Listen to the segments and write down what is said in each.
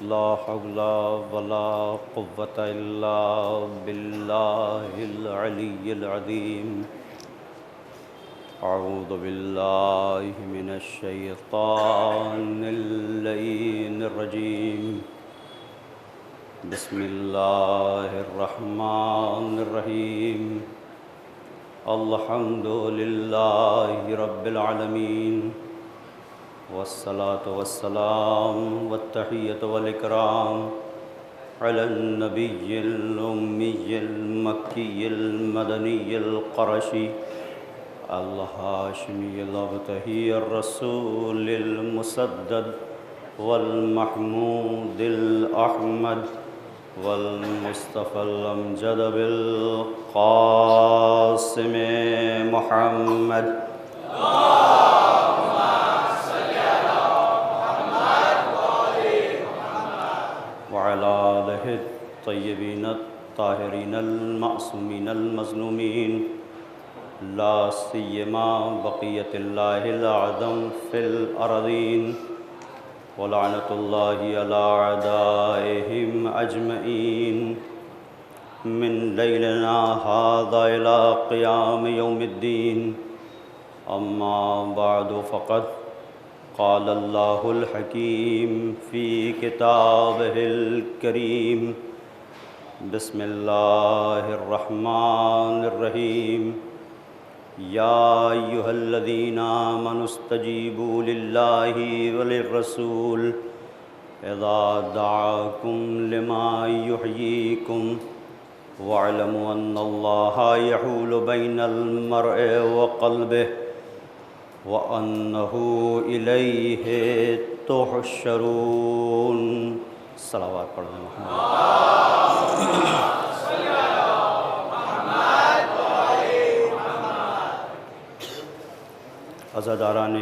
لا حول ولا قوة إلا بالله العلي العظيم أعوذ بالله من الشيطان اللعين الرجيم بسم الله الرحمن الرحيم الحمد لله رب العالمين والصلاة والسلام والتحية والإكرام على النبي الأمي المكي المدني القرشي الهاشمي الأبتهي الرسول المسدد والمحمود الأحمد والمصطفى الأمجد بالقاسم محمد وعلى آله الطيبين الطاهرين المعصومين المظلومين لا سيما بقية الله الأعظم في الأرضين ولعنة الله على أعدائهم أجمعين من ليلنا هذا إلى قيام يوم الدين أما بعد فقد قال الله الحكيم في كتابه الكريم بسم الله الرحمن الرحيم يا أيها الذين آمنوا استجيبوا لله وللرسول إذا دعاكم لما يحييكم واعلموا أن الله يحول بين المرء وقلبه وأنه إليه تحشرون صلوات پڑھ دیں محمد عزاداران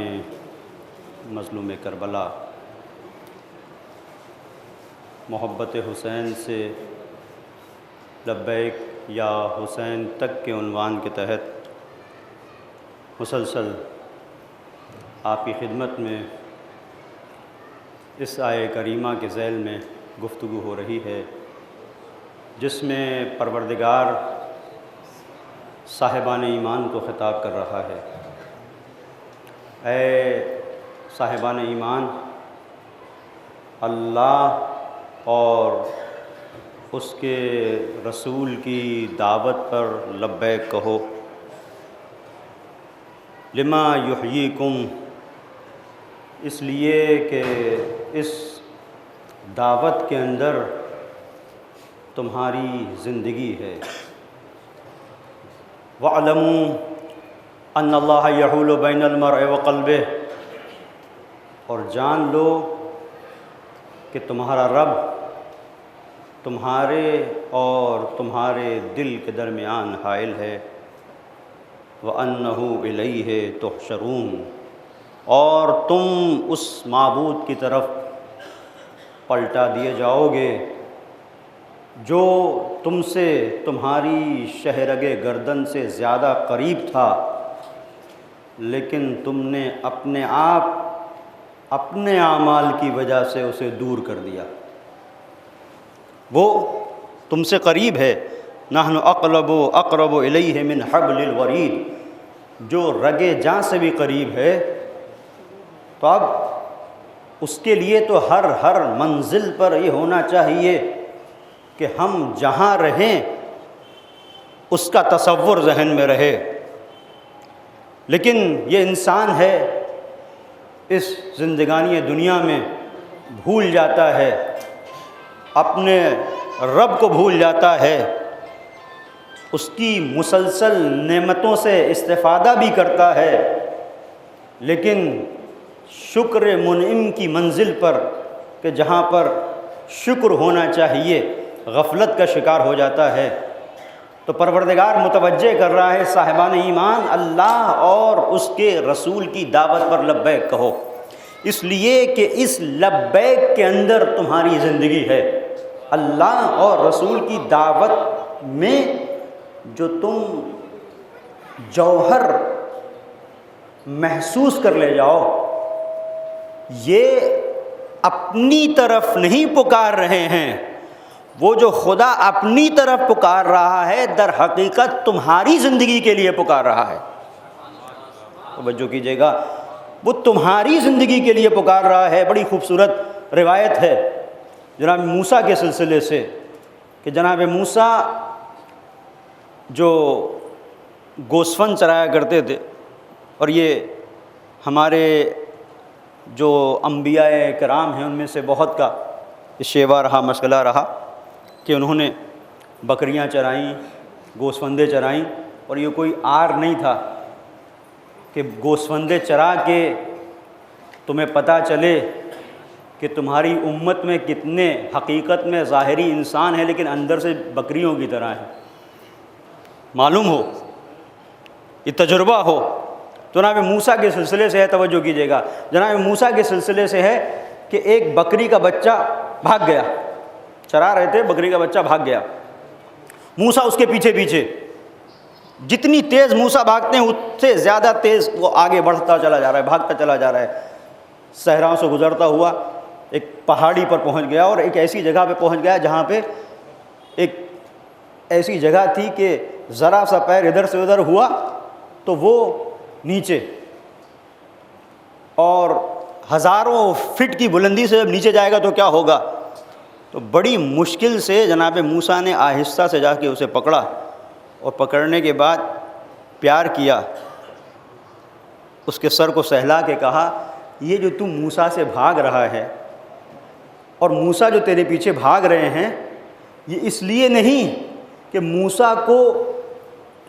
مظلوم کربلا، محبت حسین سے لبیک یا حسین تک کے عنوان کے تحت مسلسل آپ کی خدمت میں اس آیہ کریمہ کے ذیل میں گفتگو ہو رہی ہے، جس میں پروردگار صاحبان ایمان کو خطاب کر رہا ہے۔ اے صاحبان ایمان، اللہ اور اس کے رسول کی دعوت پر لبیک کہو۔ لما یحییکم، اس لیے کہ اس دعوت کے اندر تمہاری زندگی ہے۔ وَاعْلَمُوا أَنَّ اللَّهَ يَحُولُ بَيْنَ الْمَرْءِ وَقَلْبِهِ، اور جان لو کہ تمہارا رب تمہارے اور تمہارے دل کے درمیان حائل ہے۔ وَأَنَّهُ إِلَيْهِ تُحْشَرُونَ، اور تم اس معبود کی طرف پلٹا دیے جاؤ گے جو تم سے تمہاری شہرگ گردن سے زیادہ قریب تھا، لیکن تم نے اپنے آپ اپنے اعمال کی وجہ سے اسے دور کر دیا۔ وہ تم سے قریب ہے، نحن اقرب الیہ من حبل الورید، جو رگے جاں سے بھی قریب ہے۔ تو اب اس کے لیے تو ہر منزل پر یہ ہونا چاہیے کہ ہم جہاں رہیں اس کا تصور ذہن میں رہے، لیکن یہ انسان ہے اس زندگانی دنیا میں بھول جاتا ہے، اپنے رب کو بھول جاتا ہے، اس کی مسلسل نعمتوں سے استفادہ بھی کرتا ہے، لیکن شکر منعم کی منزل پر کہ جہاں پر شکر ہونا چاہیے غفلت کا شکار ہو جاتا ہے۔ تو پروردگار متوجہ کر رہا ہے صاحبان ایمان، اللہ اور اس کے رسول کی دعوت پر لبیک کہو، اس لیے کہ اس لبیک کے اندر تمہاری زندگی ہے۔ اللہ اور رسول کی دعوت میں جو تم جوہر محسوس کر لے جاؤ، یہ اپنی طرف نہیں پکار رہے ہیں، وہ جو خدا اپنی طرف پکار رہا ہے در حقیقت تمہاری زندگی کے لیے پکار رہا ہے۔ توجہ کیجیے گا، وہ تمہاری زندگی کے لیے پکار رہا ہے۔ بڑی خوبصورت روایت ہے جناب موسیٰ کے سلسلے سے کہ جناب موسیٰ جو گوسفند چرایا کرتے تھے، اور یہ ہمارے جو انبیاء کرام ہیں ان میں سے بہت کا شیوا رہا، مشغلہ رہا کہ انہوں نے بکریاں چرائیں، گوسفندیں چرائیں، اور یہ کوئی عار نہیں تھا کہ گوسفندیں چرا کے تمہیں پتہ چلے کہ تمہاری امت میں کتنے حقیقت میں ظاہری انسان ہیں لیکن اندر سے بکریوں کی طرح ہیں، معلوم ہو، یہ تجربہ ہو۔ تو جناب موسیٰ کے سلسلے سے ہے، توجہ کیجیے گا، جناب موسیٰ کے سلسلے سے ہے کہ ایک بکری کا بچہ بھاگ گیا، چرا رہے تھے، بکری کا بچہ بھاگ گیا، موسیٰ اس کے پیچھے پیچھے، جتنی تیز موسیٰ بھاگتے ہیں اس سے زیادہ تیز وہ آگے بڑھتا چلا جا رہا ہے، بھاگتا چلا جا رہا ہے، صحراؤں سے گزرتا ہوا ایک پہاڑی پر پہنچ گیا، اور ایک ایسی جگہ پہ پہنچ گیا جہاں پہ ایک ایسی جگہ تھی کہ ذرا سا پیر ادھر سے ادھر ہوا تو وہ نیچے، اور ہزاروں فٹ کی بلندی سے جب نیچے جائے گا تو کیا ہوگا؟ تو بڑی مشکل سے جناب موسیٰ نے آہستہ سے جا کے اسے پکڑا، اور پکڑنے کے بعد پیار کیا، اس کے سر کو سہلا کے کہا یہ جو تم موسیٰ سے بھاگ رہا ہے اور موسیٰ جو تیرے پیچھے بھاگ رہے ہیں، یہ اس لیے نہیں کہ موسیٰ کو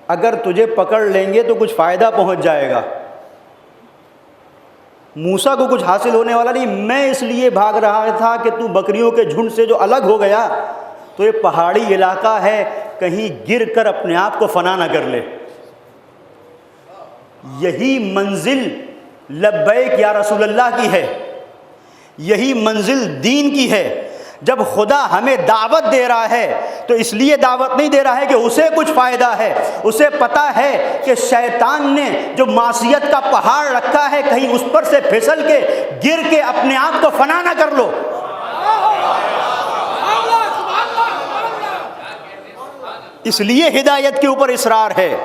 اگر تجھے پکڑ لیں گے تو کچھ فائدہ پہنچ جائے گا، موسیٰ کو کچھ حاصل ہونے والا نہیں، میں اس لیے بھاگ رہا تھا کہ تو بکریوں کے جھنڈ سے جو الگ ہو گیا تو یہ پہاڑی علاقہ ہے، کہیں گر کر اپنے آپ کو فنا نہ کر لے۔ یہی منزل لبیک یا رسول اللہ کی ہے، یہی منزل دین کی ہے۔ جب خدا ہمیں دعوت دے رہا ہے تو اس لیے دعوت نہیں دے رہا ہے کہ اسے کچھ فائدہ ہے، اسے پتہ ہے کہ شیطان نے جو معصیت کا پہاڑ رکھا ہے کہیں اس پر سے پھسل کے گر کے اپنے آپ کو فنا نہ کر لو۔ اس لیے ہدایت کے اوپر اصرار ہے،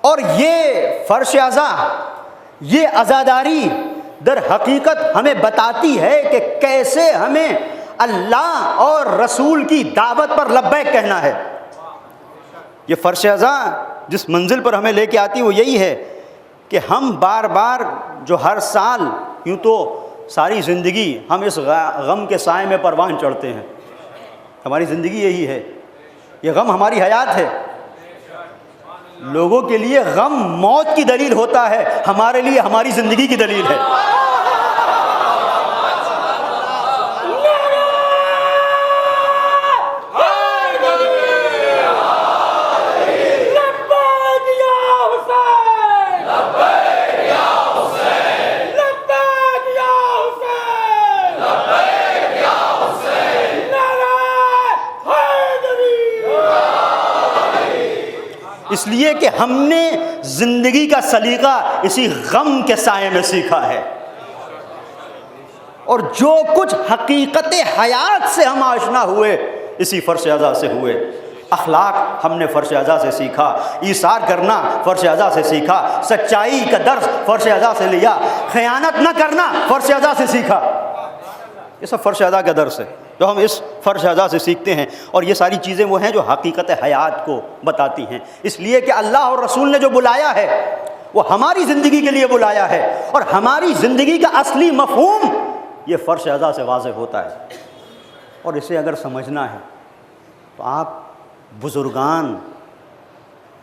اور یہ فرش عزا، یہ عزاداری در حقیقت ہمیں بتاتی ہے کہ کیسے ہمیں اللہ اور رسول کی دعوت پر لبیک کہنا ہے۔ یہ فرش عزا جس منزل پر ہمیں لے کے آتی وہ یہی ہے کہ ہم بار بار جو ہر سال، یوں تو ساری زندگی ہم اس غم کے سائے میں پروان چڑھتے ہیں، ہماری زندگی یہی ہے، یہ غم ہماری حیات ہے۔ لوگوں کے لیے غم موت کی دلیل ہوتا ہے، ہمارے لیے ہماری زندگی کی دلیل ہے۔ اس لیے کہ ہم نے زندگی کا سلیقہ اسی غم کے سائے میں سیکھا ہے، اور جو کچھ حقیقت حیات سے ہم آشنا ہوئے اسی فرش عزا سے ہوئے۔ اخلاق ہم نے فرش عزا سے سیکھا، ایثار کرنا فرش عزا سے سیکھا، سچائی کا درس فرش عزا سے لیا، خیانت نہ کرنا فرش عزا سے سیکھا۔ یہ سب فرش عزا کا درس ہے جو ہم اس فرش عزا سے سیکھتے ہیں، اور یہ ساری چیزیں وہ ہیں جو حقیقت حیات کو بتاتی ہیں۔ اس لیے کہ اللہ اور رسول نے جو بلایا ہے وہ ہماری زندگی کے لیے بلایا ہے، اور ہماری زندگی کا اصلی مفہوم یہ فرش عزا سے واضح ہوتا ہے۔ اور اسے اگر سمجھنا ہے تو آپ بزرگان،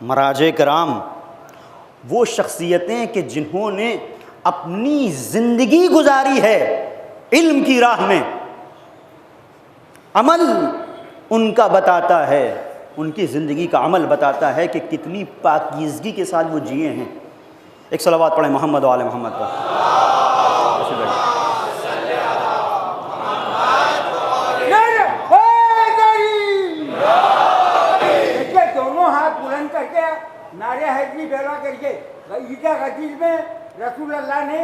مراجع کرام، وہ شخصیتیں کہ جنہوں نے اپنی زندگی گزاری ہے علم کی راہ میں، عمل ان کا بتاتا ہے، ان کی زندگی کا عمل بتاتا ہے کہ کتنی پاکیزگی کے ساتھ وہ جیے ہیں۔ ایک صلوات پڑھیں محمد و آل محمد پر۔ دونوں ہاتھ بلند کر کے نعرہ حیدری بیلا کر کے عیدگاہ غدیر میں رسول اللہ نے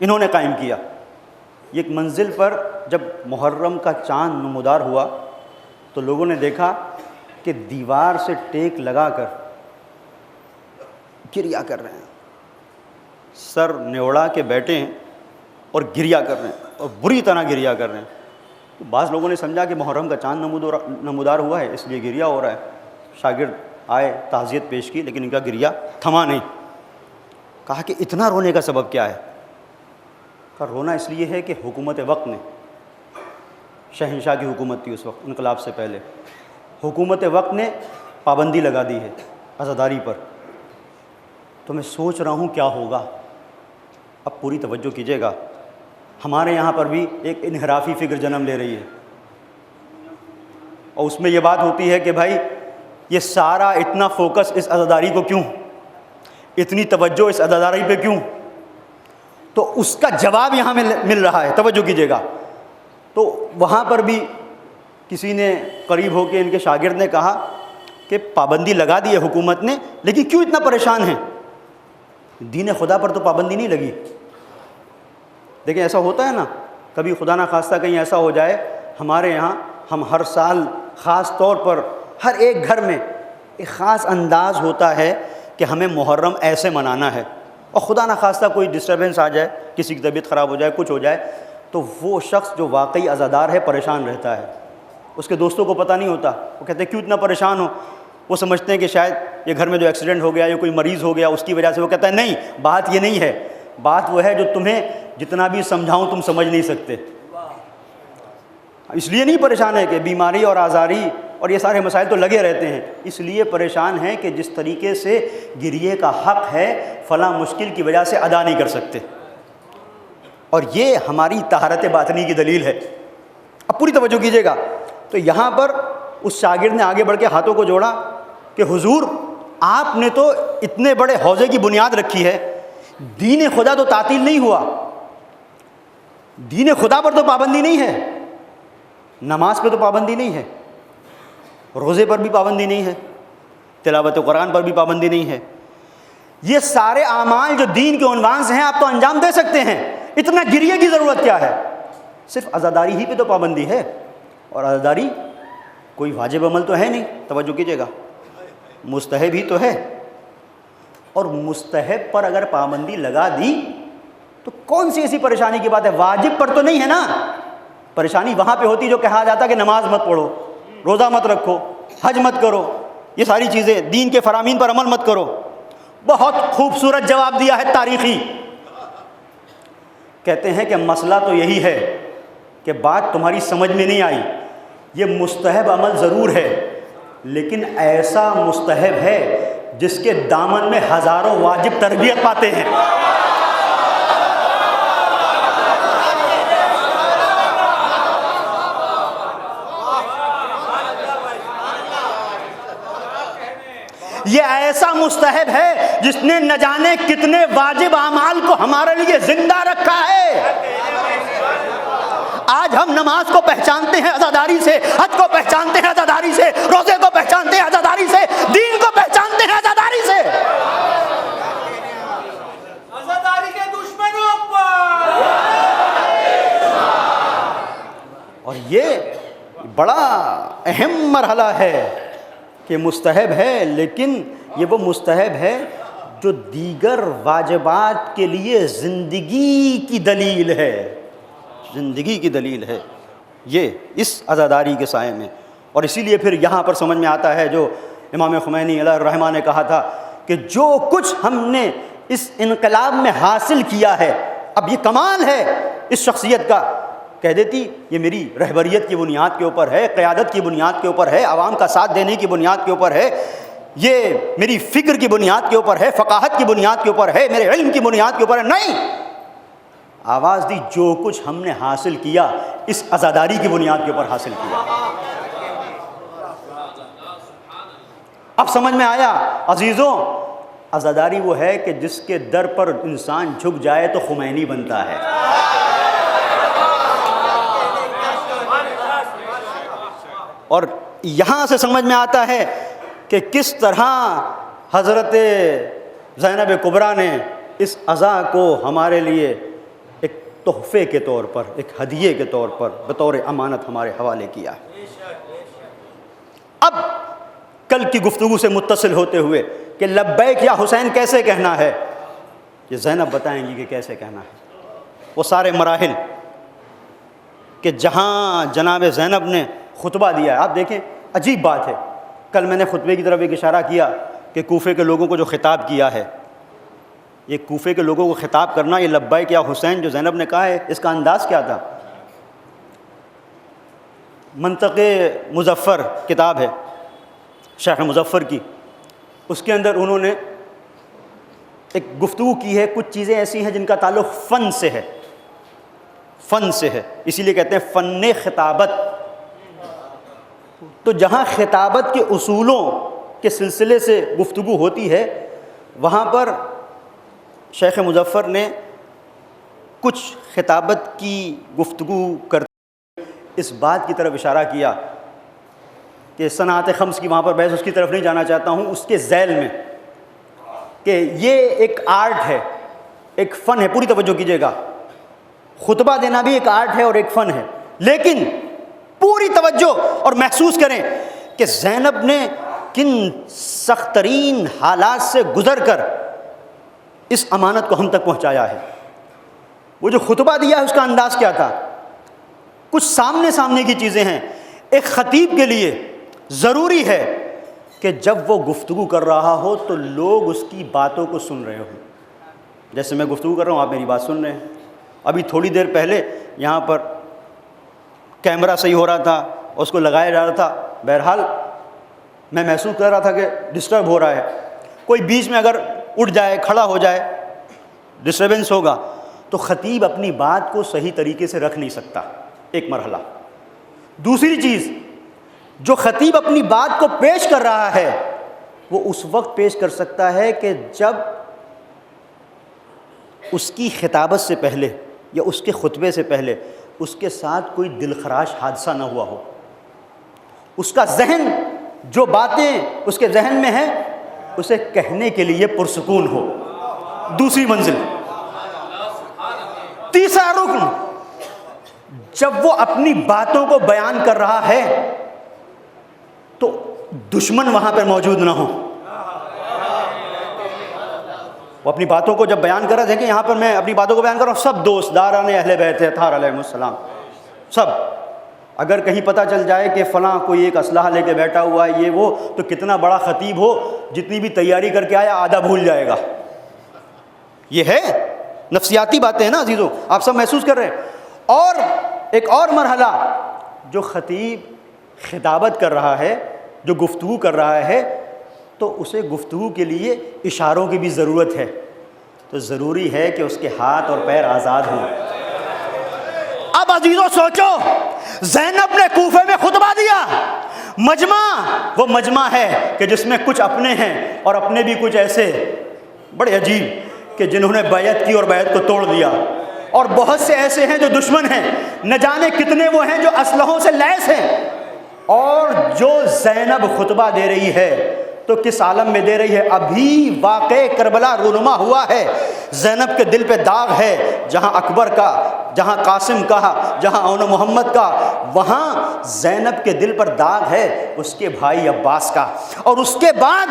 انہوں نے قائم کیا۔ ایک منزل پر جب محرم کا چاند نمودار ہوا تو لوگوں نے دیکھا کہ دیوار سے ٹیک لگا کر گریا کر رہے ہیں، سر نیوڑا کے بیٹھے ہیں اور گریا کر رہے ہیں، اور بری طرح گریا کر رہے ہیں۔ بعض لوگوں نے سمجھا کہ محرم کا چاند نمودار ہوا ہے اس لیے گریا ہو رہا ہے۔ شاگرد آئے، تعزیت پیش کی، لیکن ان کا گریا تھما نہیں۔ کہا کہ اتنا رونے کا سبب کیا ہے؟ کہا رونا اس لیے ہے کہ حکومت وقت نے، شہنشاہ کی حکومت تھی اس وقت انقلاب سے پہلے، حکومت وقت نے پابندی لگا دی ہے عزاداری پر۔ تو میں سوچ رہا ہوں کیا ہوگا۔ اب پوری توجہ کیجیے گا، ہمارے یہاں پر بھی ایک انحرافی فکر جنم لے رہی ہے، اور اس میں یہ بات ہوتی ہے کہ بھائی یہ سارا اتنا فوکس اس عزاداری کو کیوں، اتنی توجہ اس عزاداری پہ کیوں؟ تو اس کا جواب یہاں مل رہا ہے، توجہ کیجیے گا۔ تو وہاں پر بھی کسی نے قریب ہو کے ان کے شاگرد نے کہا کہ پابندی لگا دی ہے حکومت نے، لیکن کیوں اتنا پریشان ہیں؟ دین خدا پر تو پابندی نہیں لگی۔ دیکھیں ایسا ہوتا ہے نا، کبھی خدا نہ خواستہ کہیں ایسا ہو جائے، ہمارے یہاں ہم ہر سال خاص طور پر ہر ایک گھر میں ایک خاص انداز ہوتا ہے کہ ہمیں محرم ایسے منانا ہے، اور خدا نہ خواستہ کوئی ڈسٹربنس آ جائے، کسی کی طبیعت خراب ہو جائے، کچھ ہو جائے، تو وہ شخص جو واقعی عزادار ہے پریشان رہتا ہے۔ اس کے دوستوں کو پتہ نہیں ہوتا، وہ کہتے ہیں کیوں اتنا پریشان ہو؟ وہ سمجھتے ہیں کہ شاید یہ گھر میں جو ایکسیڈنٹ ہو گیا یا کوئی مریض ہو گیا اس کی وجہ سے۔ وہ کہتا ہے نہیں، بات یہ نہیں ہے، بات وہ ہے جو تمہیں جتنا بھی سمجھاؤں تم سمجھ نہیں سکتے۔ اس لیے نہیں پریشان ہے کہ بیماری اور آزاری اور یہ سارے مسائل تو لگے رہتے ہیں، اس لیے پریشان ہیں کہ جس طریقے سے گریے کا حق ہے فلاں مشکل کی وجہ سے ادا نہیں کر سکتے، اور یہ ہماری طہارت باطنی کی دلیل ہے۔ اب پوری توجہ کیجیے گا۔ تو یہاں پر اس شاگرد نے آگے بڑھ کے ہاتھوں کو جوڑا کہ حضور آپ نے تو اتنے بڑے حوضے کی بنیاد رکھی ہے، دین خدا تو تعطیل نہیں ہوا، دین خدا پر تو پابندی نہیں ہے، نماز پہ تو پابندی نہیں ہے، روزے پر بھی پابندی نہیں ہے، تلاوت قرآن پر بھی پابندی نہیں ہے، یہ سارے اعمال جو دین کے عنوان سے ہیں آپ تو انجام دے سکتے ہیں، اتنا گریے کی ضرورت کیا ہے؟ صرف عزاداری ہی پہ تو پابندی ہے، اور عزاداری کوئی واجب عمل تو ہے نہیں، توجہ کیجیے گا، مستحب ہی تو ہے، اور مستحب پر اگر پابندی لگا دی تو کون سی ایسی پریشانی کی بات ہے؟ واجب پر تو نہیں ہے نا۔ پریشانی وہاں پہ ہوتی جو کہا جاتا کہ نماز مت پڑھو، روزہ مت رکھو، حج مت کرو، یہ ساری چیزیں دین کے فرامین پر عمل مت کرو۔ بہت خوبصورت جواب دیا ہے تاریخی، کہتے ہیں کہ مسئلہ تو یہی ہے کہ بات تمہاری سمجھ میں نہیں آئی، یہ مستحب عمل ضرور ہے، لیکن ایسا مستحب ہے جس کے دامن میں ہزاروں واجب تربیت پاتے ہیں۔ یہ ایسا مستحب ہے جس نے نہ جانے کتنے واجب اعمال کو ہمارے لیے زندہ رکھا ہے۔ آج ہم نماز کو پہچانتے ہیں عزاداری سے، حج کو پہچانتے ہیں عزاداری سے، روزے کو پہچانتے ہیں عزاداری سے، دین کو پہچانتے ہیں عزاداری سے۔ عزاداری کے دشمنوں پر، اور یہ بڑا اہم مرحلہ ہے کہ مستحب ہے، لیکن یہ وہ مستحب ہے جو دیگر واجبات کے لیے زندگی کی دلیل ہے، زندگی کی دلیل ہے، یہ اس عزاداری کے سائے میں۔ اور اسی لیے پھر یہاں پر سمجھ میں آتا ہے جو امام خمینی علیہ الرحمہ نے کہا تھا کہ جو کچھ ہم نے اس انقلاب میں حاصل کیا ہے، اب یہ کمال ہے اس شخصیت کا، کہہ دیتی یہ میری رہبریت کی بنیاد کے اوپر ہے، قیادت کی بنیاد کے اوپر ہے، عوام کا ساتھ دینے کی بنیاد کے اوپر ہے، یہ میری فکر کی بنیاد کے اوپر ہے، فقاہت کی بنیاد کے اوپر ہے، میرے علم کی بنیاد کے اوپر ہے۔ نہیں، آواز دی جو کچھ ہم نے حاصل کیا اس عزاداری کی بنیاد کے اوپر حاصل کیا۔ اب سمجھ میں آیا عزیزوں، عزاداری وہ ہے کہ جس کے در پر انسان جھک جائے تو خمینی بنتا ہے۔ اور یہاں سے سمجھ میں آتا ہے کہ کس طرح حضرت زینب کبریٰ نے اس عزا کو ہمارے لیے تحفے کے طور پر، ایک ہدیے کے طور پر بطور امانت ہمارے حوالے کیا ہے۔ اب کل کی گفتگو سے متصل ہوتے ہوئے کہ لبیک یا حسین کیسے کہنا ہے، یہ زینب بتائیں گی کہ کیسے کہنا ہے۔ وہ سارے مراحل کہ جہاں جناب زینب نے خطبہ دیا ہے، آپ دیکھیں عجیب بات ہے، کل میں نے خطبے کی طرف ایک اشارہ کیا کہ کوفے کے لوگوں کو جو خطاب کیا ہے، یہ کوفے کے لوگوں کو خطاب کرنا، یہ لبیک یا حسین جو زینب نے کہا ہے، اس کا انداز کیا تھا؟ منطق مظفر کتاب ہے شیخ مظفر کی، اس کے اندر انہوں نے ایک گفتگو کی ہے، کچھ چیزیں ایسی ہیں جن کا تعلق فن سے ہے، فن سے ہے، اسی لیے کہتے ہیں فن خطابت۔ تو جہاں خطابت کے اصولوں کے سلسلے سے گفتگو ہوتی ہے، وہاں پر شیخ مظفر نے کچھ خطابت کی گفتگو کرتے اس بات کی طرف اشارہ کیا کہ صنعت خمس کی وہاں پر بحث، اس کی طرف نہیں جانا چاہتا ہوں، اس کے ذیل میں کہ یہ ایک آرٹ ہے، ایک فن ہے، پوری توجہ کیجیے گا، خطبہ دینا بھی ایک آرٹ ہے اور ایک فن ہے، لیکن پوری توجہ اور محسوس کریں کہ زینب نے کن سخت ترین حالات سے گزر کر اس امانت کو ہم تک پہنچایا ہے۔ وہ جو خطبہ دیا ہے اس کا انداز کیا تھا؟ کچھ سامنے کی چیزیں ہیں۔ ایک خطیب کے لیے ضروری ہے کہ جب وہ گفتگو کر رہا ہو تو لوگ اس کی باتوں کو سن رہے ہوں۔ جیسے میں گفتگو کر رہا ہوں، آپ میری بات سن رہے ہیں۔ ابھی تھوڑی دیر پہلے یہاں پر کیمرہ صحیح ہو رہا تھا، اس کو لگایا جا رہا تھا، بہرحال میں محسوس کر رہا تھا کہ ڈسٹرب ہو رہا ہے، کوئی بیچ میں اگر اٹھ جائے، کھڑا ہو جائے، ڈسٹربنس ہوگا، تو خطیب اپنی بات کو صحیح طریقے سے رکھ نہیں سکتا، ایک مرحلہ۔ دوسری چیز، جو خطیب اپنی بات کو پیش کر رہا ہے وہ اس وقت پیش کر سکتا ہے کہ جب اس کی خطابت سے پہلے یا اس کے خطبے سے پہلے اس کے ساتھ کوئی دلخراش حادثہ نہ ہوا ہو، اس کا ذہن، جو باتیں اس کے ذہن میں ہیں اسے کہنے کے لیے پرسکون ہو۔ دوسری منزل۔ تیسرا رکن، جب وہ اپنی باتوں کو بیان کر رہا ہے تو دشمن وہاں پر موجود نہ ہو۔ وہ اپنی باتوں کو جب بیان کر رہا ہے، دیکھیں یہاں پر میں اپنی باتوں کو بیان کر رہا ہوں، سب دوست داران اہل بیت اطہار علیہ السلام، سب، اگر کہیں پتہ چل جائے کہ فلاں کوئی ایک اسلحہ لے کے بیٹھا ہوا ہے، یہ وہ، تو کتنا بڑا خطیب ہو، جتنی بھی تیاری کر کے آیا آدھا بھول جائے گا۔ یہ ہے نفسیاتی باتیں ہیں نا عزیزو، آپ سب محسوس کر رہے ہیں۔ اور ایک اور مرحلہ، جو خطیب خطابت کر رہا ہے، جو گفتگو کر رہا ہے، تو اسے گفتگو کے لیے اشاروں کی بھی ضرورت ہے، تو ضروری ہے کہ اس کے ہاتھ اور پیر آزاد ہوں۔ اب عزیزو سوچو، زینب نے کوفے میں خطبہ دیا، مجمع، وہ مجمع ہے کہ جس میں کچھ اپنے ہیں اور اپنے بھی کچھ ایسے بڑے عجیب کہ جنہوں نے بیعت کی اور بیعت کو توڑ دیا، اور بہت سے ایسے ہیں جو دشمن ہیں، نہ جانے کتنے وہ ہیں جو اسلحوں سے لیس ہیں۔ اور جو زینب خطبہ دے رہی ہے تو کس عالم میں دے رہی ہے؟ ابھی واقع کربلا رونما ہوا ہے، زینب کے دل پہ داغ ہے، جہاں اکبر کا، جہاں قاسم کا، جہاں اون محمد کا، وہاں زینب کے دل پر داغ ہے اس کے بھائی عباس کا۔ اور اس کے بعد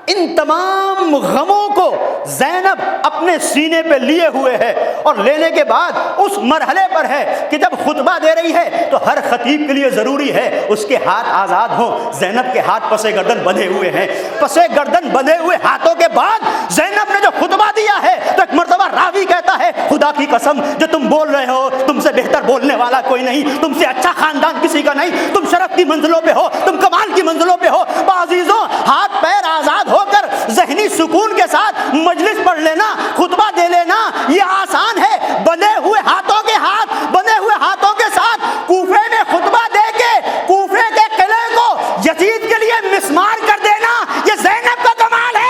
ان تمام غموں کو زینب اپنے سینے پہ لیے ہوئے ہے، اور لینے کے بعد اس مرحلے پر ہے کہ جب خطبہ دے رہی ہے تو ہر خطیب کے لیے ضروری ہے اس کے ہاتھ آزاد ہوں۔ زینب کے ہاتھ پسے گردن بندھے ہوئے ہیں، پسے گردن بندھے ہوئے ہاتھوں کے بعد زینب نے جو خطبہ دیا ہے تو ایک مرتبہ راوی کہتا ہے، خدا کی قسم جو تم بول رہے ہو، تم سے بہتر بولنے والا کوئی نہیں، تم سے اچھا خاندان کسی کا نہیں، تم شرف کی منزلوں پہ ہو، تم کمال کی منزلوں پہ ہو۔ عزیزوں، ہاتھ پیر آزاد ہو کر ذہنی سکون کے ساتھ مجلس پڑھ لینا، خطبہ دے لینا، یہ آسان ہے۔ بندھے ہوئے ہاتھوں کے ہاتھ، بندھے ہوئے ہاتھوں کے ساتھ کوفے میں خطبہ دے کے کوفے کے قلعے کو یزید کے لیے مسمار کر دینا، یہ زینب کا کمال ہے۔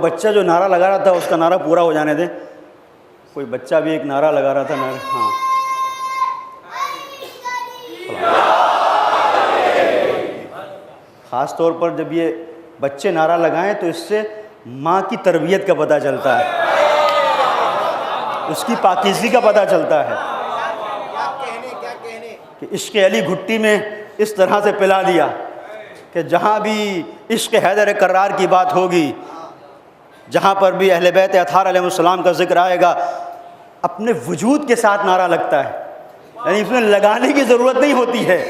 بچہ جو نعرہ لگا رہا تھا اس کا نعرہ پورا ہو جانے دیں. کوئی بچہ بھی ایک نعرہ لگا رہا تھا ہاں. خاص طور پر جب یہ بچے نعرہ لگائیں تو اس سے ماں کی تربیت کا پتہ چلتا ہے, اس کی پاکیزگی کا پتہ چلتا ہے کہ عشق علی گھٹی میں اس طرح سے پلا دیا کہ جہاں بھی عشق حیدر کرار کی بات ہوگی, جہاں پر بھی اہل بیت اطہار علیہ السلام کا ذکر آئے گا, اپنے وجود کے ساتھ نعرہ لگتا ہے, یعنی اس میں لگانے کی ضرورت نہیں ہوتی ہے.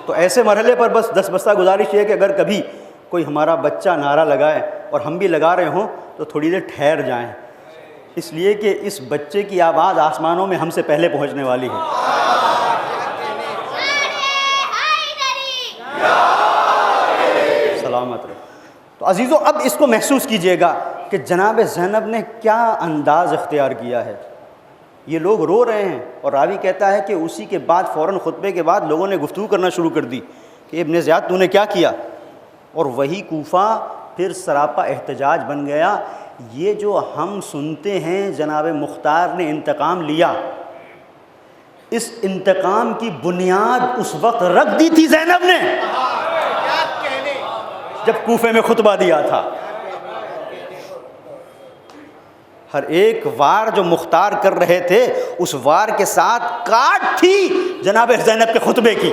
تو ایسے مرحلے پر بس دس بستہ گزارش یہ ہے کہ اگر کبھی کوئی ہمارا بچہ نعرہ لگائے اور ہم بھی لگا رہے ہوں تو تھوڑی دیر ٹھہر جائیں, اس لیے کہ اس بچے کی آواز آسمانوں میں ہم سے پہلے پہنچنے والی ہے. سلامت رہے. تو عزیزو اب اس کو محسوس کیجئے گا کہ جناب زینب نے کیا انداز اختیار کیا ہے. یہ لوگ رو رہے ہیں اور راوی کہتا ہے کہ اسی کے بعد فوراً خطبے کے بعد لوگوں نے گفتگو کرنا شروع کر دی کہ ابن زیاد تو نے کیا کیا, اور وہی کوفہ پھر سراپا احتجاج بن گیا. یہ جو ہم سنتے ہیں جناب مختار نے انتقام لیا, اس انتقام کی بنیاد اس وقت رکھ دی تھی زینب نے جب کوفے میں خطبہ دیا تھا. ہر ایک وار جو مختار کر رہے تھے اس وار کے ساتھ کاٹ تھی جناب زینب کے خطبے کی.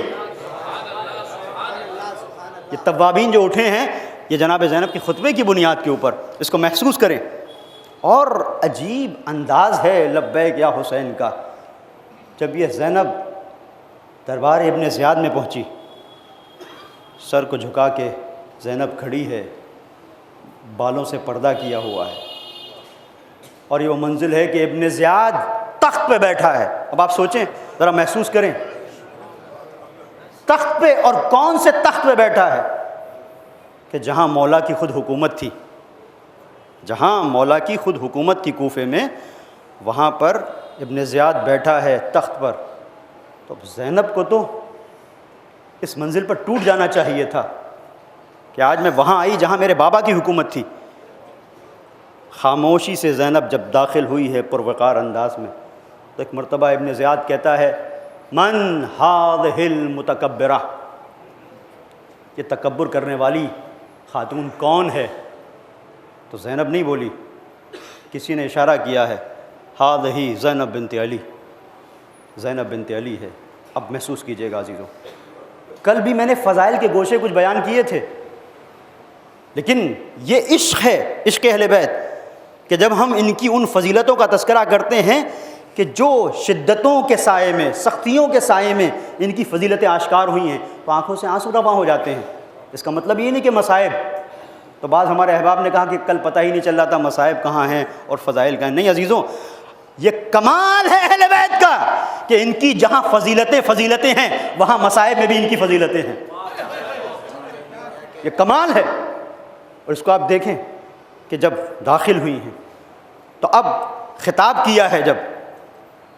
یہ توابین جو اٹھے ہیں یہ جناب زینب کے خطبے کی بنیاد کے اوپر, اس کو محسوس کریں. اور عجیب انداز ہے لبیک یا حسین کا. جب یہ زینب دربار ابن زیاد میں پہنچی, سر کو جھکا کے زینب کھڑی ہے, بالوں سے پردہ کیا ہوا ہے, اور یہ وہ منزل ہے کہ ابن زیاد تخت پہ بیٹھا ہے. اب آپ سوچیں, ذرا محسوس کریں, تخت پہ, اور کون سے تخت پہ بیٹھا ہے کہ جہاں مولا کی خود حکومت تھی, جہاں مولا کی خود حکومت تھی کوفے میں, وہاں پر ابن زیاد بیٹھا ہے تخت پر. تو زینب کو تو اس منزل پر ٹوٹ جانا چاہیے تھا کہ آج میں وہاں آئی جہاں میرے بابا کی حکومت تھی. خاموشی سے زینب جب داخل ہوئی ہے پروقار انداز میں, تو ایک مرتبہ ابن زیاد کہتا ہے من ہذہ المتکبرہ, یہ تکبر کرنے والی خاتون کون ہے؟ تو زینب نہیں بولی, کسی نے اشارہ کیا ہے, ہذہ زینب بنت علی, زینب بنت علی ہے. اب محسوس کیجئے گا عزیزوں, کل بھی میں نے فضائل کے گوشے کچھ بیان کیے تھے, لیکن یہ عشق ہے, عشق اہل بیت, کہ جب ہم ان کی ان فضیلتوں کا تذکرہ کرتے ہیں کہ جو شدتوں کے سائے میں, سختیوں کے سائے میں ان کی فضیلتیں آشکار ہوئی ہیں, تو آنکھوں سے آنسو رواں ہو جاتے ہیں. اس کا مطلب یہ نہیں کہ مصائب, تو بعض ہمارے احباب نے کہا کہ کل پتہ ہی نہیں چل رہا تھا مصائب کہاں ہیں اور فضائل کہاں ہیں. نہیں عزیزوں, یہ کمال ہے اہل بیت کا کہ ان کی جہاں فضیلتیں ہیں وہاں مصائب میں بھی ان کی فضیلتیں ہیں. یہ کمال ہے. اور اس کو آپ دیکھیں کہ جب داخل ہوئی ہیں تو اب خطاب کیا ہے جب,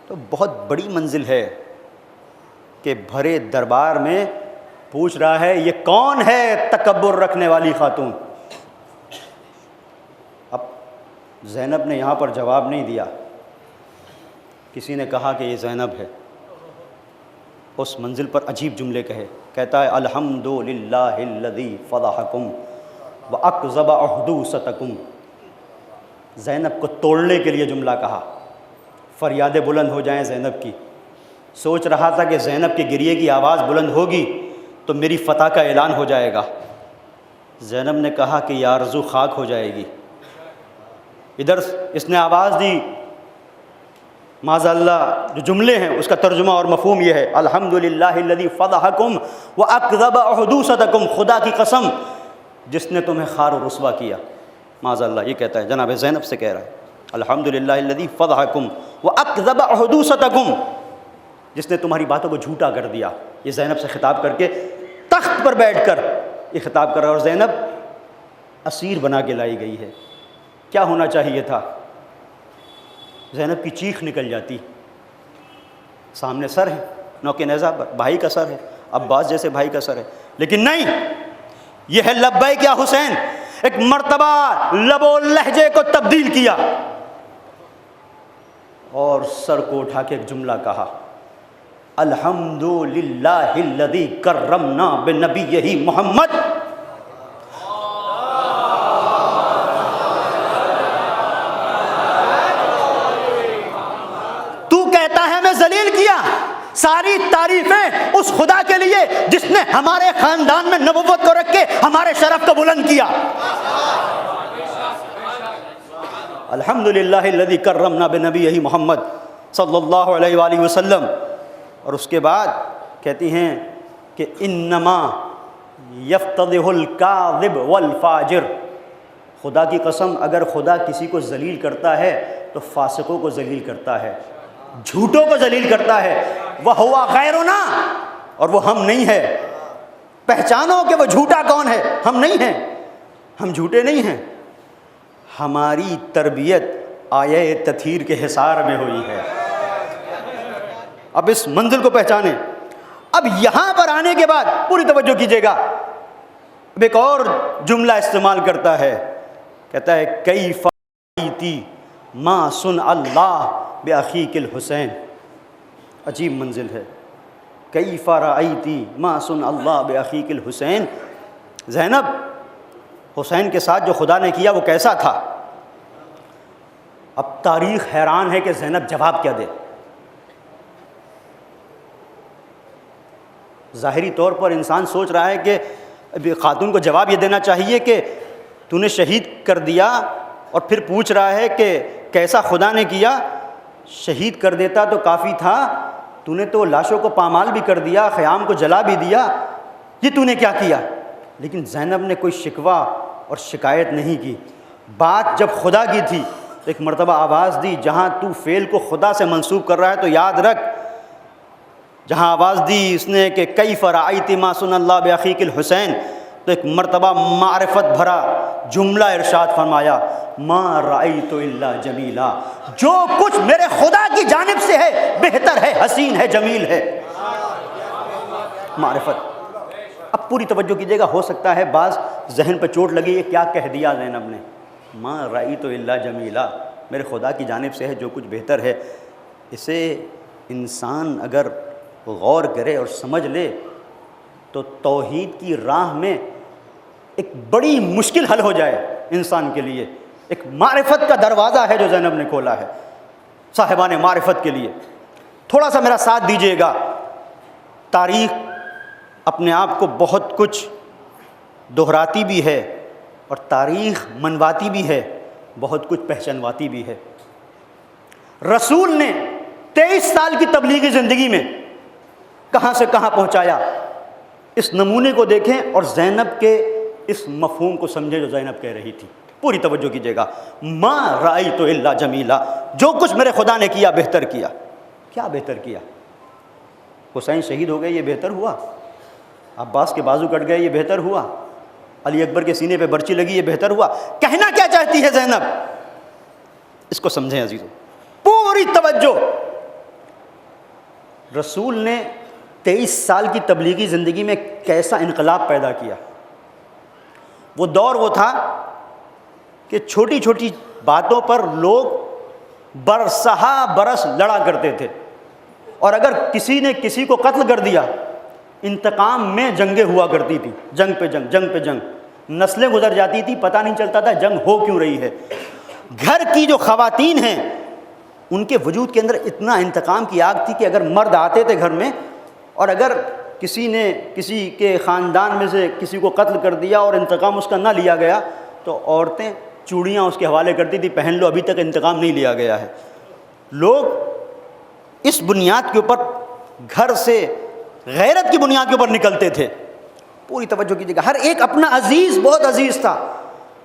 تو بہت بڑی منزل ہے کہ بھرے دربار میں پوچھ رہا ہے یہ کون ہے تکبر رکھنے والی خاتون. اب زینب نے یہاں پر جواب نہیں دیا, کسی نے کہا کہ یہ زینب ہے. اس منزل پر عجیب جملے کہے, کہتا ہے الحمدللہ الذی فضحکم وَأَكْذَبَ أُحْدُوثَتَكُمْ. زینب کو توڑنے کے لیے جملہ کہا, فریادیں بلند ہو جائیں زینب کی. سوچ رہا تھا کہ زینب کے گریے کی آواز بلند ہوگی تو میری فتح کا اعلان ہو جائے گا. زینب نے کہا کہ یہ آرزو خاک ہو جائے گی. ادھر اس نے آواز دی, معاذ اللہ جو جملے ہیں اس کا ترجمہ اور مفہوم یہ ہے الحمدللہ الذی فضحکم وَأَكْذَبَ أُحْدُوثَتَكُمْ, خدا کی قسم جس نے تمہیں خار و رسوا کیا. معاذ اللہ, یہ کہتا ہے جناب زینب سے کہہ رہا ہے الحمدللہ الذی فضحکم وَأَكْذَبَ أُحْدُوثَتَكُمْ, جس نے تمہاری باتوں کو جھوٹا کر دیا. یہ زینب سے خطاب کر کے تخت پر بیٹھ کر یہ خطاب کر رہا ہے, اور زینب اسیر بنا کے لائی گئی ہے. کیا ہونا چاہیے تھا؟ زینب کی چیخ نکل جاتی، سامنے سر ہے، نوک نیزہ بھائی کا سر ہے، عباس جیسے بھائی کا سر ہے، لیکن نہیں، یہ ہے لبیک یا حسین۔ ایک مرتبہ لب و لہجے کو تبدیل کیا اور سر کو اٹھا کے ایک جملہ کہا، الحمدللہ الذی کرمنا بنبیہ محمد۔ تو کہتا ہے میں ذلیل کیا، ساری تعریفیں اس خدا کے لیے جس نے ہمارے خاندان میں نبوت کو رکھ کے ہمارے شرف کو بلند کیا۔ الحمدللہ الذی کرمنا بنبیہ محمد صلی اللہ علیہ وآلہ وسلم۔ اور اس کے بعد کہتی ہیں کہ انما یفتضح الکاذب والفاجر، خدا کی قسم اگر خدا کسی کو ذلیل کرتا ہے تو فاسقوں کو ذلیل کرتا ہے، جھوٹوں کو ذلیل کرتا ہے۔ وہو غیرنا، اور وہ ہم نہیں ہے۔ پہچانو کہ وہ جھوٹا کون ہے، ہم نہیں ہیں، ہم جھوٹے نہیں ہیں۔ ہماری تربیت آیہ تطہیر کے حصار میں ہوئی ہے۔ اب اس منزل کو پہچانیں۔ اب یہاں پر آنے کے بعد پوری توجہ کیجیے گا، اب ایک اور جملہ استعمال کرتا ہے، کہتا ہے کیف رأیتی ما صنع اللہ بأخیک الحسین۔ عجیب منزل ہے، کیف رأیتی ما صنع اللہ بأخیک الحسین۔ زینب، حسین کے ساتھ جو خدا نے کیا وہ کیسا تھا؟ اب تاریخ حیران ہے کہ زینب جواب کیا دے۔ ظاہری طور پر انسان سوچ رہا ہے کہ خاتون کو جواب یہ دینا چاہیے کہ تو نے شہید کر دیا، اور پھر پوچھ رہا ہے کہ کیسا خدا نے کیا؟ شہید کر دیتا تو کافی تھا، تو نے تو لاشوں کو پامال بھی کر دیا، خیام کو جلا بھی دیا، یہ تو نے کیا کیا؟ لیکن زینب نے کوئی شکوہ اور شکایت نہیں کی۔ بات جب خدا کی تھی تو ایک مرتبہ آواز دی، جہاں تو فعل کو خدا سے منسوب کر رہا ہے تو یاد رکھ، جہاں آواز دی اس نے کہ کیف رأیت ما صنع اللہ بأخیک الحسین، تو ایک مرتبہ معرفت بھرا جملہ ارشاد فرمایا، ما رأیت الا جمیلا، جو کچھ میرے خدا کی جانب سے ہے بہتر ہے، حسین ہے، جمیل ہے۔ معرفت۔ اب پوری توجہ کیجیے گا، ہو سکتا ہے بعض ذہن پہ چوٹ لگی، یہ کیا کہہ دیا زینب نے، ما رأیت الا جمیلا، میرے خدا کی جانب سے ہے جو کچھ بہتر ہے۔ اسے انسان اگر غور کرے اور سمجھ لے تو توحید کی راہ میں ایک بڑی مشکل حل ہو جائے انسان کے لیے۔ ایک معرفت کا دروازہ ہے جو زینب نے کھولا ہے صاحبان معرفت کے لیے۔ تھوڑا سا میرا ساتھ دیجیے گا، تاریخ اپنے آپ کو بہت کچھ دہراتی بھی ہے اور تاریخ منواتی بھی ہے، بہت کچھ پہچانواتی بھی ہے۔ رسول نے 23 سال کی تبلیغی زندگی میں کہاں سے کہاں پہنچایا، اس نمونے کو دیکھیں اور زینب کے اس مفہوم کو سمجھیں جو زینب کہہ رہی تھی۔ پوری توجہ کیجیے گا، ما رأیت الا جمیلا، جو کچھ میرے خدا نے کیا بہتر کیا۔ کیا بہتر کیا؟ حسین شہید ہو گئے، یہ بہتر ہوا؟ عباس کے بازو کٹ گئے، یہ بہتر ہوا؟ علی اکبر کے سینے پہ برچی لگی، یہ بہتر ہوا؟ کہنا کیا چاہتی ہے زینب، اس کو سمجھیں عزیزو، پوری توجہ۔ رسول نے 23 سال کی تبلیغی زندگی میں کیسا انقلاب پیدا کیا۔ وہ دور وہ تھا کہ چھوٹی چھوٹی باتوں پر لوگ برسہا برس لڑا کرتے تھے، اور اگر کسی نے کسی کو قتل کر دیا، انتقام میں جنگیں ہوا کرتی تھی، جنگ پہ جنگ، جنگ پہ جنگ، نسلیں گزر جاتی تھی، پتہ نہیں چلتا تھا جنگ ہو کیوں رہی ہے۔ گھر کی جو خواتین ہیں ان کے وجود کے اندر اتنا انتقام کی آگ تھی کہ اگر مرد آتے تھے گھر میں، اور اگر کسی نے کسی کے خاندان میں سے کسی کو قتل کر دیا اور انتقام اس کا نہ لیا گیا تو عورتیں چوڑیاں اس کے حوالے کرتی تھی، پہن لو، ابھی تک انتقام نہیں لیا گیا ہے۔ لوگ اس بنیاد کے اوپر، گھر سے غیرت کی بنیاد کے اوپر نکلتے تھے۔ پوری توجہ کیجیے گا، ہر ایک اپنا عزیز بہت عزیز تھا،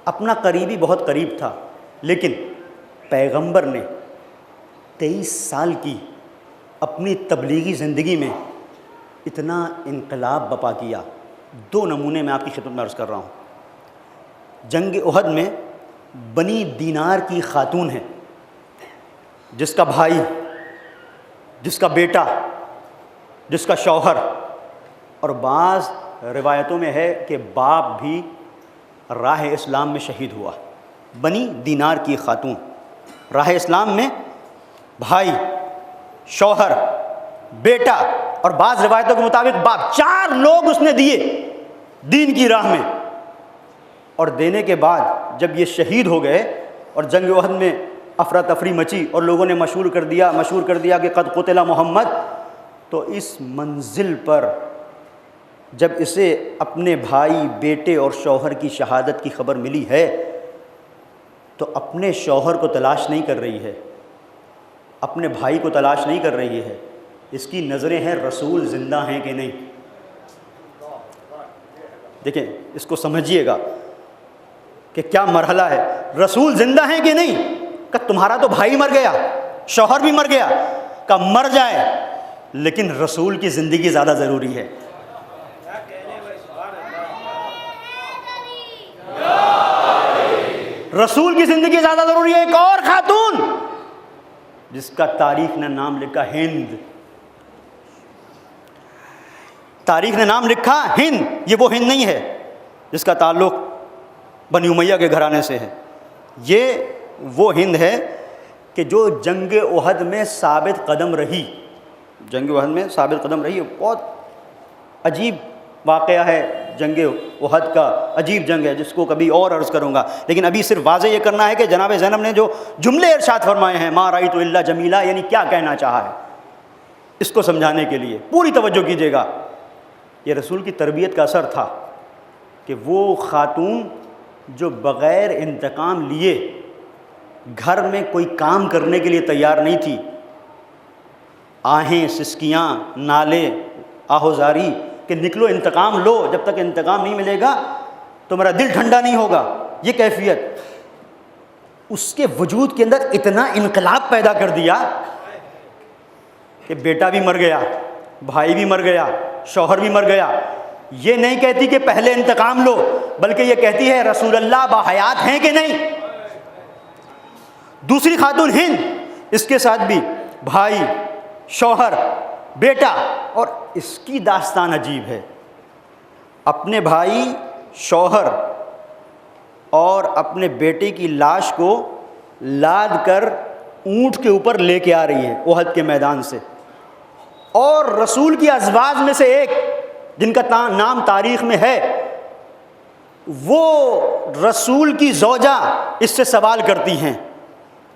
اپنا قریبی بہت قریب تھا، لیکن پیغمبر نے 23 سال کی اپنی تبلیغی زندگی میں اتنا انقلاب بپا کیا۔ 2 نمونے میں آپ کی خدمت میں عرض کر رہا ہوں۔ جنگ احد میں بنی دینار کی خاتون ہیں، جس کا بھائی، جس کا بیٹا، جس کا شوہر، اور بعض روایتوں میں ہے کہ باپ بھی راہ اسلام میں شہید ہوا۔ بنی دینار کی خاتون راہ اسلام میں بھائی، شوہر، بیٹا اور بعض روایتوں کے مطابق باپ، 4 لوگ اس نے دیے دین کی راہ میں، اور دینے کے بعد جب یہ شہید ہو گئے اور جنگ احد میں افراتفری مچی اور لوگوں نے مشہور کر دیا کہ قد قتل محمد، تو اس منزل پر جب اسے اپنے بھائی، بیٹے اور شوہر کی شہادت کی خبر ملی ہے تو اپنے شوہر کو تلاش نہیں کر رہی ہے، اپنے بھائی کو تلاش نہیں کر رہی ہے، اس کی نظریں ہیں رسول زندہ ہیں کہ نہیں۔ دیکھیں اس کو سمجھیے گا کہ کیا مرحلہ ہے، رسول زندہ ہیں کہ نہیں۔ کہ تمہارا تو بھائی مر گیا، شوہر بھی مر گیا، کہ مر جائے لیکن رسول کی زندگی زیادہ ضروری ہے۔ رسول کی زندگی زیادہ ضروری ہے۔ ایک اور خاتون جس کا تاریخ نے نام لکھا ہند، تاریخ نے نام لکھا ہند، یہ وہ ہند نہیں ہے جس کا تعلق بنی امیہ کے گھرانے سے ہے، یہ وہ ہند ہے کہ جو جنگ احد میں ثابت قدم رہی، جنگ احد میں ثابت قدم رہی۔ بہت عجیب واقعہ ہے جنگ احد کا، عجیب جنگ ہے جس کو کبھی اور عرض کروں گا، لیکن ابھی صرف واضح یہ کرنا ہے کہ جناب زینب نے جو جملے ارشاد فرمائے ہیں، ما رأیت الا جمیلا، یعنی کیا کہنا چاہا ہے، اس کو سمجھانے کے لیے پوری توجہ کیجیے گا۔ یہ رسول کی تربیت کا اثر تھا کہ وہ خاتون جو بغیر انتقام لیے گھر میں کوئی کام کرنے کے لیے تیار نہیں تھی، آہیں، سسکیاں، نالے، آہوزاری کہ نکلو انتقام لو، جب تک انتقام نہیں ملے گا تو میرا دل ٹھنڈا نہیں ہوگا، یہ کیفیت اس کے وجود کے اندر اتنا انقلاب پیدا کر دیا کہ بیٹا بھی مر گیا، بھائی بھی مر گیا، شوہر بھی مر گیا، یہ نہیں کہتی کہ پہلے انتقام لو، بلکہ یہ کہتی ہے رسول اللہ باحیات ہیں کہ نہیں۔ دوسری خاتون ہند، اس کے ساتھ بھی بھائی، شوہر، بیٹا، اور اس کی داستان عجیب ہے۔ اپنے بھائی، شوہر اور اپنے بیٹے کی لاش کو لاد کر اونٹ کے اوپر لے کے آ رہی ہے احد کے میدان سے، اور رسول کی ازواج میں سے ایک جن کا نام تاریخ میں ہے، وہ رسول کی زوجہ اس سے سوال کرتی ہیں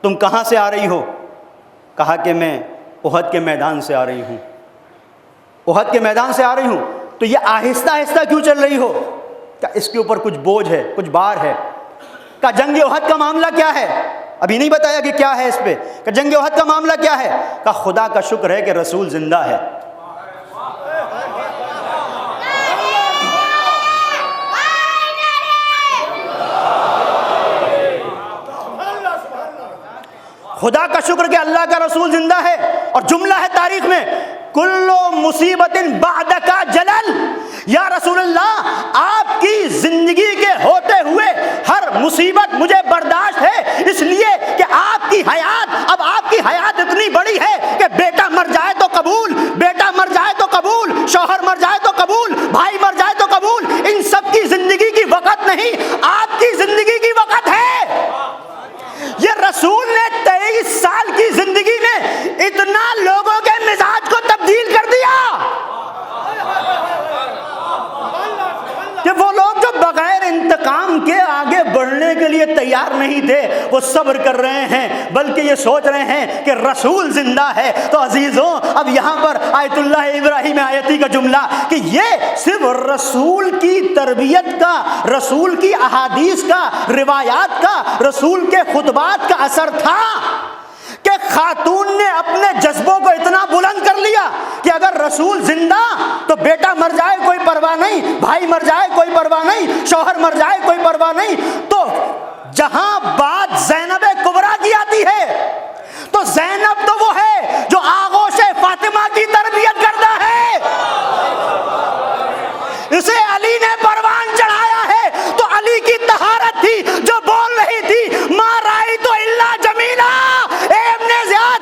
تم کہاں سے آ رہی ہو؟ کہا کہ میں احد کے میدان سے آ رہی ہوں، احد کے میدان سے آ رہی ہوں۔ تو یہ آہستہ آہستہ کیوں چل رہی ہو؟ کیا اس کے اوپر کچھ بوجھ ہے، کچھ بار ہے؟ کہ جنگ احد کا معاملہ کیا ہے؟ ابھی نہیں بتایا کہ کیا ہے اس پہ، کہ جنگ احد کا معاملہ کیا ہے؟ کہ خدا کا شکر ہے کہ رسول زندہ ہے۔ خدا کا شکر کہ اللہ کا رسول زندہ ہے۔ اور جملہ ہے تاریخ میں، کلو مصیبت بعدک جلل، یا رسول اللہ آپ کی زندگی کے ہوتے ہوئے ہر مصیبت مجھے برداشت ہے، اس لیے کہ آپ کی حیات، اب آپ کی حیات اتنی بڑی ہے کہ بیٹا مر جائے تو قبول، بیٹا مر جائے تو قبول، شوہر مر جائے تو قبول، بھائی مر جائے تو قبول، ان سب کی زندگی کی وقت نہیں، آپ کی زندگی کی وقت ہے۔ یہ رسول نے 23 سال کی زندگی میں اتنا لوگوں کے مزاج کو تبدیل کر دیا کہ وہ لوگ جو بغیر انتقام کے آگے بڑھنے کے لیے تیار نہیں تھے، وہ صبر کر رہے ہیں، بلکہ یہ سوچ رہے ہیں کہ رسول زندہ ہے۔ تو عزیزوں، اب یہاں پر آیت اللہ ابراہیم آیتی کا جملہ کہ یہ صرف رسول کی تربیت کا، رسول کی احادیث کا، روایات کا، رسول کے خطبات کا اثر تھا کہ خاتون نے اپنے جذبوں کو اتنا بلند کر لیا کہ اگر رسول زندہ تو بیٹا مر جائے کوئی پرواہ نہیں، بھائی مر جائے کوئی پرواہ نہیں، شوہر مر جائے کوئی پرواہ نہیں۔ تو جہاں بات زینب کبریٰ کی آتی ہے تو زینب تو وہ ہے جو آغوش فاطمہ کی تربیت کرتا ہے، اسے علی نے پروان چڑھایا ہے تو علی کی طہارت تھی جو بول رہی تھی ما رأیت الا جمیلا، اے ابن زیاد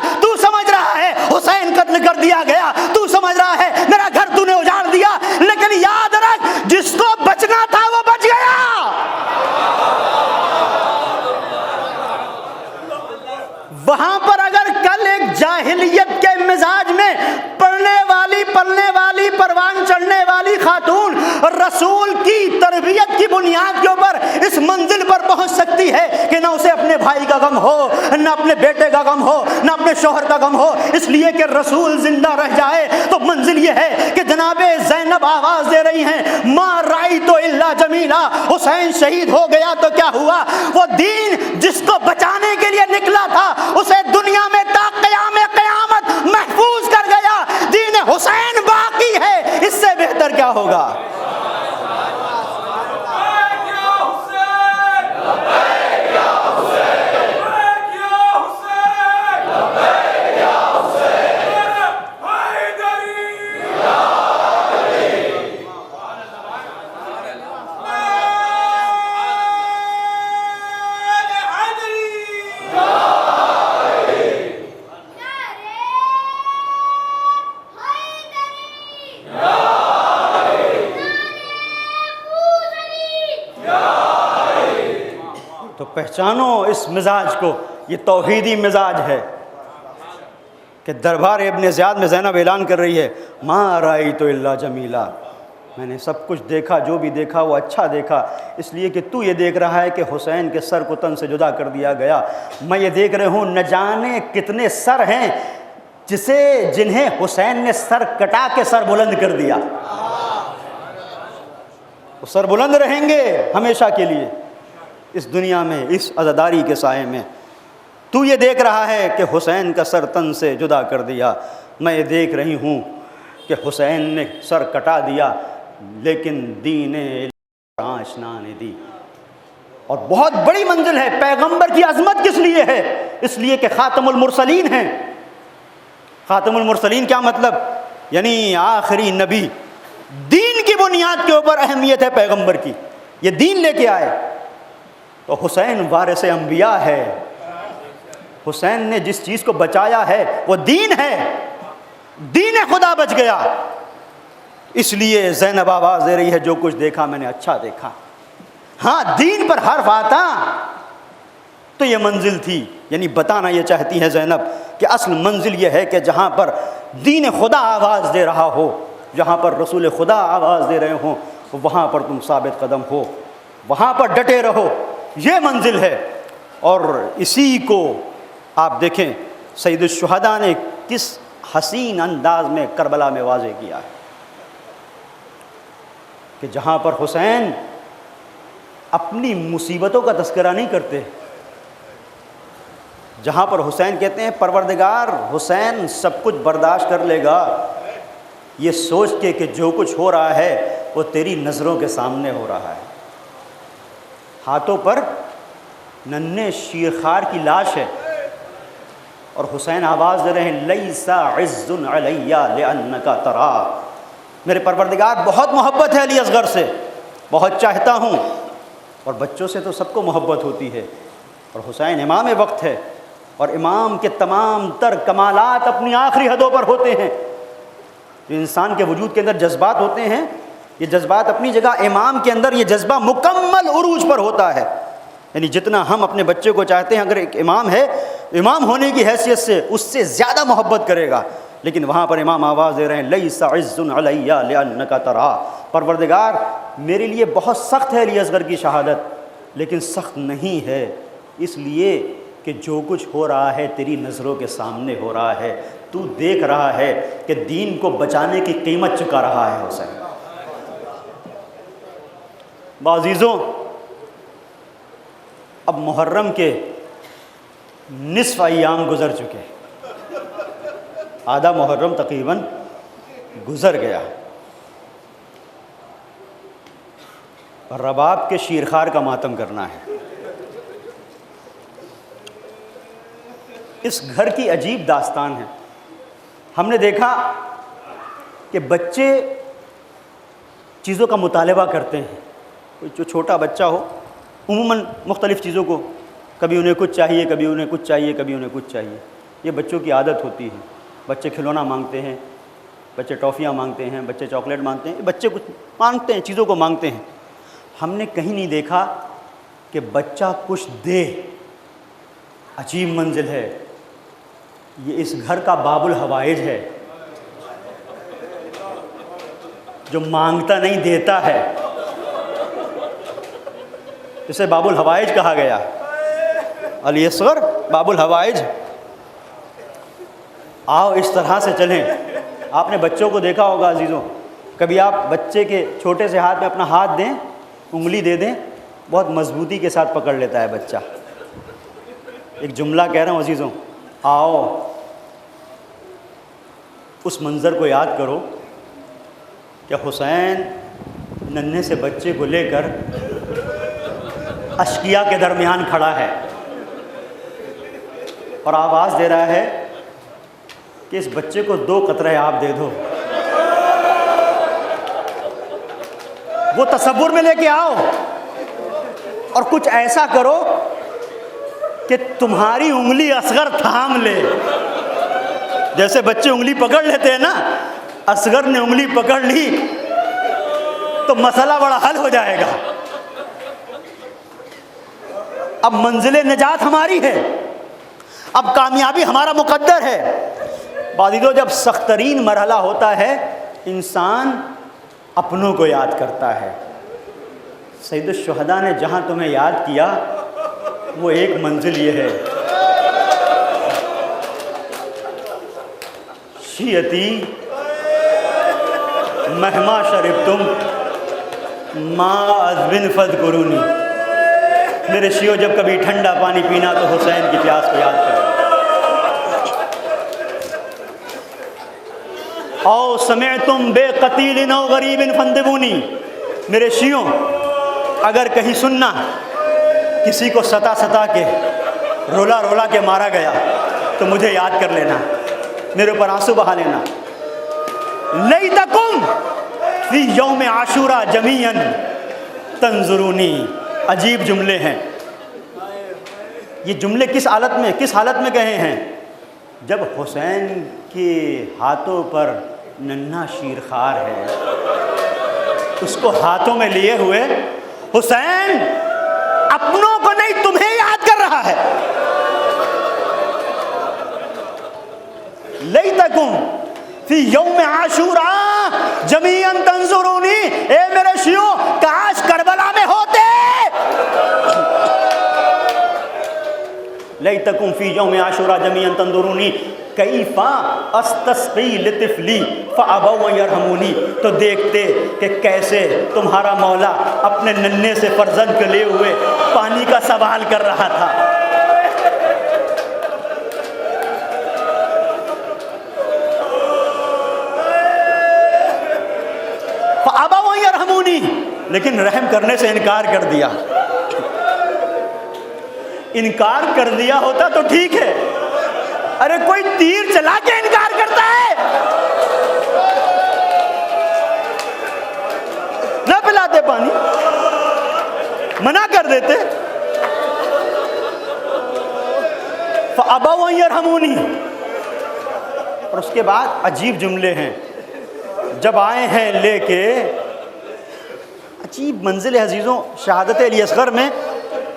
بنیاد کے اوپر اس منزل پر پہنچ سکتی ہے کہ نہ اسے اپنے بھائی کا غم ہو، نہ اپنے بیٹے کا غم ہو، نہ اپنے شوہر کا غم ہو، اس لیے کہ رسول زندہ رہ جائے تو منزل یہ ہے کہ جناب زینب آواز دے رہی ہیں ما رأیت الا جمیلا، حسین شہید ہو گیا تو کیا ہوا، وہ دین جس کو بچانے کے لیے نکلا تھا اسے دنیا میں تا قیام قیامت محفوظ کر گیا، دین حسین باقی ہے، اس سے بہتر کیا ہوگا۔ تو پہچانو اس مزاج کو، یہ توحیدی مزاج ہے کہ دربار ابن زیاد میں زینب اعلان کر رہی ہے ما رأیت الا جمیلا، میں نے سب کچھ دیکھا، جو بھی دیکھا وہ اچھا دیکھا، اس لیے کہ تو یہ دیکھ رہا ہے کہ حسین کے سر کو تن سے جدا کر دیا گیا، میں یہ دیکھ رہا ہوں نہ جانے کتنے سر ہیں جنہیں حسین نے سر کٹا کے سر بلند کر دیا، وہ سر بلند رہیں گے ہمیشہ کے لیے اس دنیا میں، اس عزاداری کے سائے میں۔ تو یہ دیکھ رہا ہے کہ حسین کا سر تن سے جدا کر دیا، میں یہ دیکھ رہی ہوں کہ حسین نے سر کٹا دیا لیکن دین آشنا نے دی۔ اور بہت بڑی منزل ہے، پیغمبر کی عظمت کس لیے ہے؟ اس لیے کہ خاتم المرسلین ہیں۔ خاتم المرسلین کیا مطلب؟ یعنی آخری نبی، دین کی بنیاد کے اوپر اہمیت ہے پیغمبر کی، یہ دین لے کے آئے۔ تو حسین وارث انبیاء ہے، حسین نے جس چیز کو بچایا ہے وہ دین ہے، دین خدا بچ گیا، اس لیے زینب آواز دے رہی ہے جو کچھ دیکھا میں نے اچھا دیکھا۔ ہاں دین پر حرف آتا تو یہ منزل تھی، یعنی بتانا یہ چاہتی ہے زینب کہ اصل منزل یہ ہے کہ جہاں پر دین خدا آواز دے رہا ہو، جہاں پر رسول خدا آواز دے رہے ہوں، وہاں پر تم ثابت قدم ہو، وہاں پر ڈٹے رہو، یہ منزل ہے۔ اور اسی کو آپ دیکھیں سید الشہداء نے کس حسین انداز میں کربلا میں واضح کیا ہے کہ جہاں پر حسین اپنی مصیبتوں کا تذکرہ نہیں کرتے، جہاں پر حسین کہتے ہیں پروردگار حسین سب کچھ برداشت کر لے گا، یہ سوچ کے کہ جو کچھ ہو رہا ہے وہ تیری نظروں کے سامنے ہو رہا ہے۔ ہاتھوں پر ننھے شیرخوار کی لاش ہے اور حسین آواز دے رہے ہیں لیس عز علی لانک ترا، میرے پروردگار بہت محبت ہے علی اصغر سے، بہت چاہتا ہوں، اور بچوں سے تو سب کو محبت ہوتی ہے، اور حسین امام وقت ہے، اور امام کے تمام تر کمالات اپنی آخری حدوں پر ہوتے ہیں۔ جو انسان کے وجود کے اندر جذبات ہوتے ہیں، یہ جذبات اپنی جگہ، امام کے اندر یہ جذبہ مکمل عروج پر ہوتا ہے، یعنی جتنا ہم اپنے بچے کو چاہتے ہیں، اگر ایک امام ہے، امام ہونے کی حیثیت سے اس سے زیادہ محبت کرے گا، لیکن وہاں پر امام آواز دے رہے ہیں لیس عز علی لانک ترا، پروردگار میرے لیے بہت سخت ہے علی اصغر کی شہادت، لیکن سخت نہیں ہے اس لیے کہ جو کچھ ہو رہا ہے تیری نظروں کے سامنے ہو رہا ہے، تو دیکھ رہا ہے کہ دین کو بچانے کی قیمت چکا رہا ہے حسین۔ عزیزوں، اب محرم کے نصف ایام گزر چکے، آدھا محرم تقریباً گزر گیا، اور رباب کے شیرخوار کا ماتم کرنا ہے۔ اس گھر کی عجیب داستان ہے، ہم نے دیکھا کہ بچے چیزوں کا مطالبہ کرتے ہیں، کوئی جو چھوٹا بچہ ہو عموماً مختلف چیزوں کو، کبھی انہیں کچھ چاہیے، کبھی انہیں کچھ چاہیے، کبھی انہیں کچھ چاہیے، یہ بچوں کی عادت ہوتی ہے۔ بچے کھلونا مانگتے ہیں، بچے ٹافیاں مانگتے ہیں، بچے چاکلیٹ مانگتے ہیں، بچے کچھ مانگتے ہیں، چیزوں کو مانگتے ہیں۔ ہم نے کہیں نہیں دیکھا کہ بچہ کچھ دے، عجیب منزل ہے، یہ اس گھر کا باب الحوائج ہے، جو مانگتا نہیں دیتا ہے۔ اسے باب الحوائج کہا گیا، علی اصغر باب الحوائج۔ آؤ اس طرح سے چلیں۔ آپ نے بچوں کو دیکھا ہوگا عزیزوں، کبھی آپ بچے کے چھوٹے سے ہاتھ میں اپنا ہاتھ دیں، انگلی دے دیں، بہت مضبوطی کے ساتھ پکڑ لیتا ہے بچہ۔ ایک جملہ کہہ رہا ہوں عزیزوں، آؤ اس منظر کو یاد کرو کہ حسین ننھے سے بچے کو لے کر اشقیاء کے درمیان کھڑا ہے اور آواز دے رہا ہے کہ اس بچے کو 2 قطرے آپ دے دو۔ وہ تصور میں لے کے آؤ اور کچھ ایسا کرو کہ تمہاری انگلی اصغر تھام لے۔ جیسے بچے انگلی پکڑ لیتے ہیں نا، اصغر نے انگلی پکڑ لی تو مسئلہ بڑا حل ہو جائے گا۔ اب منزل نجات ہماری ہے، اب کامیابی ہمارا مقدر ہے۔ بعضیدوں جب سخت ترین مرحلہ ہوتا ہے، انسان اپنوں کو یاد کرتا ہے۔ سید الشہداء نے جہاں تمہیں یاد کیا وہ ایک منزل یہ ہے، شیعتی مہما شربتم ما عذب فاذکرونی۔ میرے شیعو جب کبھی ٹھنڈا پانی پینا تو حسین کی پیاس کو یاد کرو۔ او سمعتم بے قتیل او غریب فاندبونی۔ میرے شیعوں اگر کہیں سننا کسی کو ستا کے رولا کے مارا گیا تو مجھے یاد کر لینا، میرے اوپر آنسو بہا لینا۔ لیتکم فی یوم عاشورا جمیعا تنظرونی۔ عجیب جملے ہیں یہ جملے، کس حالت میں کہے ہیں؟ جب حسین کے ہاتھوں پر ننھا شیرخوار ہے، اس کو ہاتھوں میں لیے ہوئے حسین اپنوں کو نہیں تمہیں یاد کر رہا ہے۔ لیتکم فی یوم عاشورا جمیعا تنظرونی۔ اے میرے شیعوں کاش کربلا میں ہوتے۔ لیتکم فی یوم عاشورا جمیعا تنظرونی کیف استسقی لطفلی فابوا ان یرحمونی۔ تو دیکھتے کہ کیسے تمہارا مولا اپنے ننھے سے فرزند کو لیے ہوئے پانی کا سوال کر رہا تھا۔ فابوا ان یرحمونی، لیکن رحم کرنے سے انکار کر دیا۔ انکار کر دیا ہوتا تو ٹھیک ہے، ارے کوئی تیر چلا کے انکار کرتا ہے، نہ پلاتے پانی، منع کر دیتے۔ فَأَبَوْا أَن يَرْحَمُونِي۔ اور اس کے بعد عجیب جملے ہیں، جب آئے ہیں لے کے، عجیب منزل عزیزوں شہادت علی اصغر میں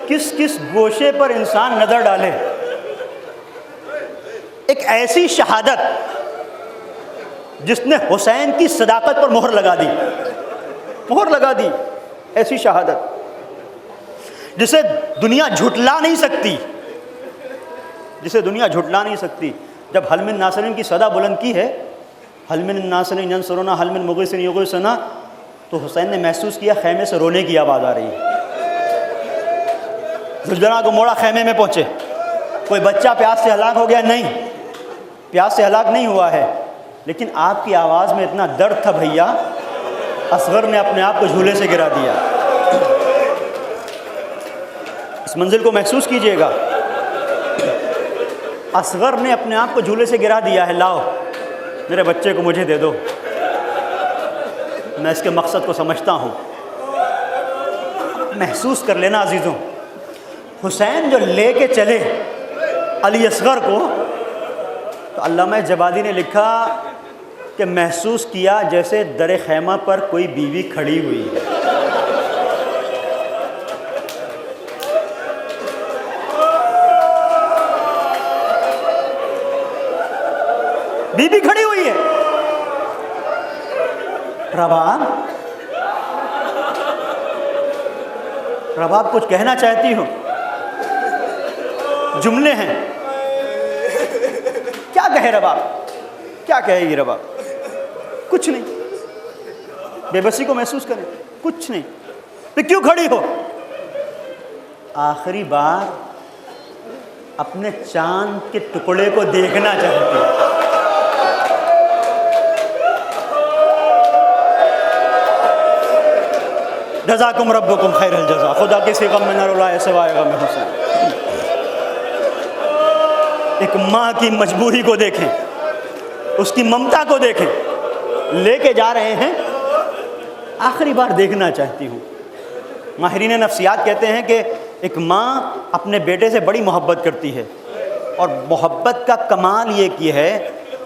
کس کس گوشے پر انسان نظر ڈالے۔ ایک ایسی شہادت جس نے حسین کی صداقت پر مہر لگا دی، ایسی شہادت جسے دنیا جھٹلا نہیں سکتی، جب حل من ناصرین کی صدا بلند کی ہے، حل من ناصرین ینصرنا حل من مغیث یغیثنا، تو حسین نے محسوس کیا خیمے سے رونے کی آواز آ رہی ہے۔ زلجنا کو موڑا، خیمے میں پہنچے، کوئی بچہ پیاس سے ہلاک ہو گیا؟ نہیں، پیاس سے ہلاک نہیں ہوا ہے، لیکن آپ کی آواز میں اتنا درد تھا بھیا، اصغر نے اپنے آپ کو جھولے سے گرا دیا۔ اس منزل کو محسوس کیجئے گا، اصغر نے اپنے آپ کو جھولے سے گرا دیا ہے، لاؤ میرے بچے کو مجھے دے دو، میں اس کے مقصد کو سمجھتا ہوں۔ محسوس کر لینا عزیزوں، حسین جو لے کے چلے علی اصغر کو، تو علامہ جوادی نے لکھا کہ محسوس کیا جیسے در خیمہ پر کوئی بیوی کھڑی ہوئی ہے۔ بیوی کھڑی ہوئی ہے، رواں رباب کچھ کہنا چاہتی ہو؟ جملے ہیں، کیا کہے رباب؟ کیا کہے گی رباب؟ کچھ نہیں، بے بسی کو محسوس کریں، کچھ نہیں. پھر کیوں کھڑی ہو؟ آخری بار اپنے چاند کے ٹکڑے کو دیکھنا چاہتی ہوں. جزاکم ربکم خیر الجزا. خدا کسی غم میں نہ رلائے سوائے غم حسین. ایک ماں کی مجبوری کو دیکھیں، اس کی ممتا کو دیکھیں. لے کے جا رہے ہیں، آخری بار دیکھنا چاہتی ہوں. ماہرین نفسیات کہتے ہیں کہ ایک ماں اپنے بیٹے سے بڑی محبت کرتی ہے، اور محبت کا کمال یہ کی ہے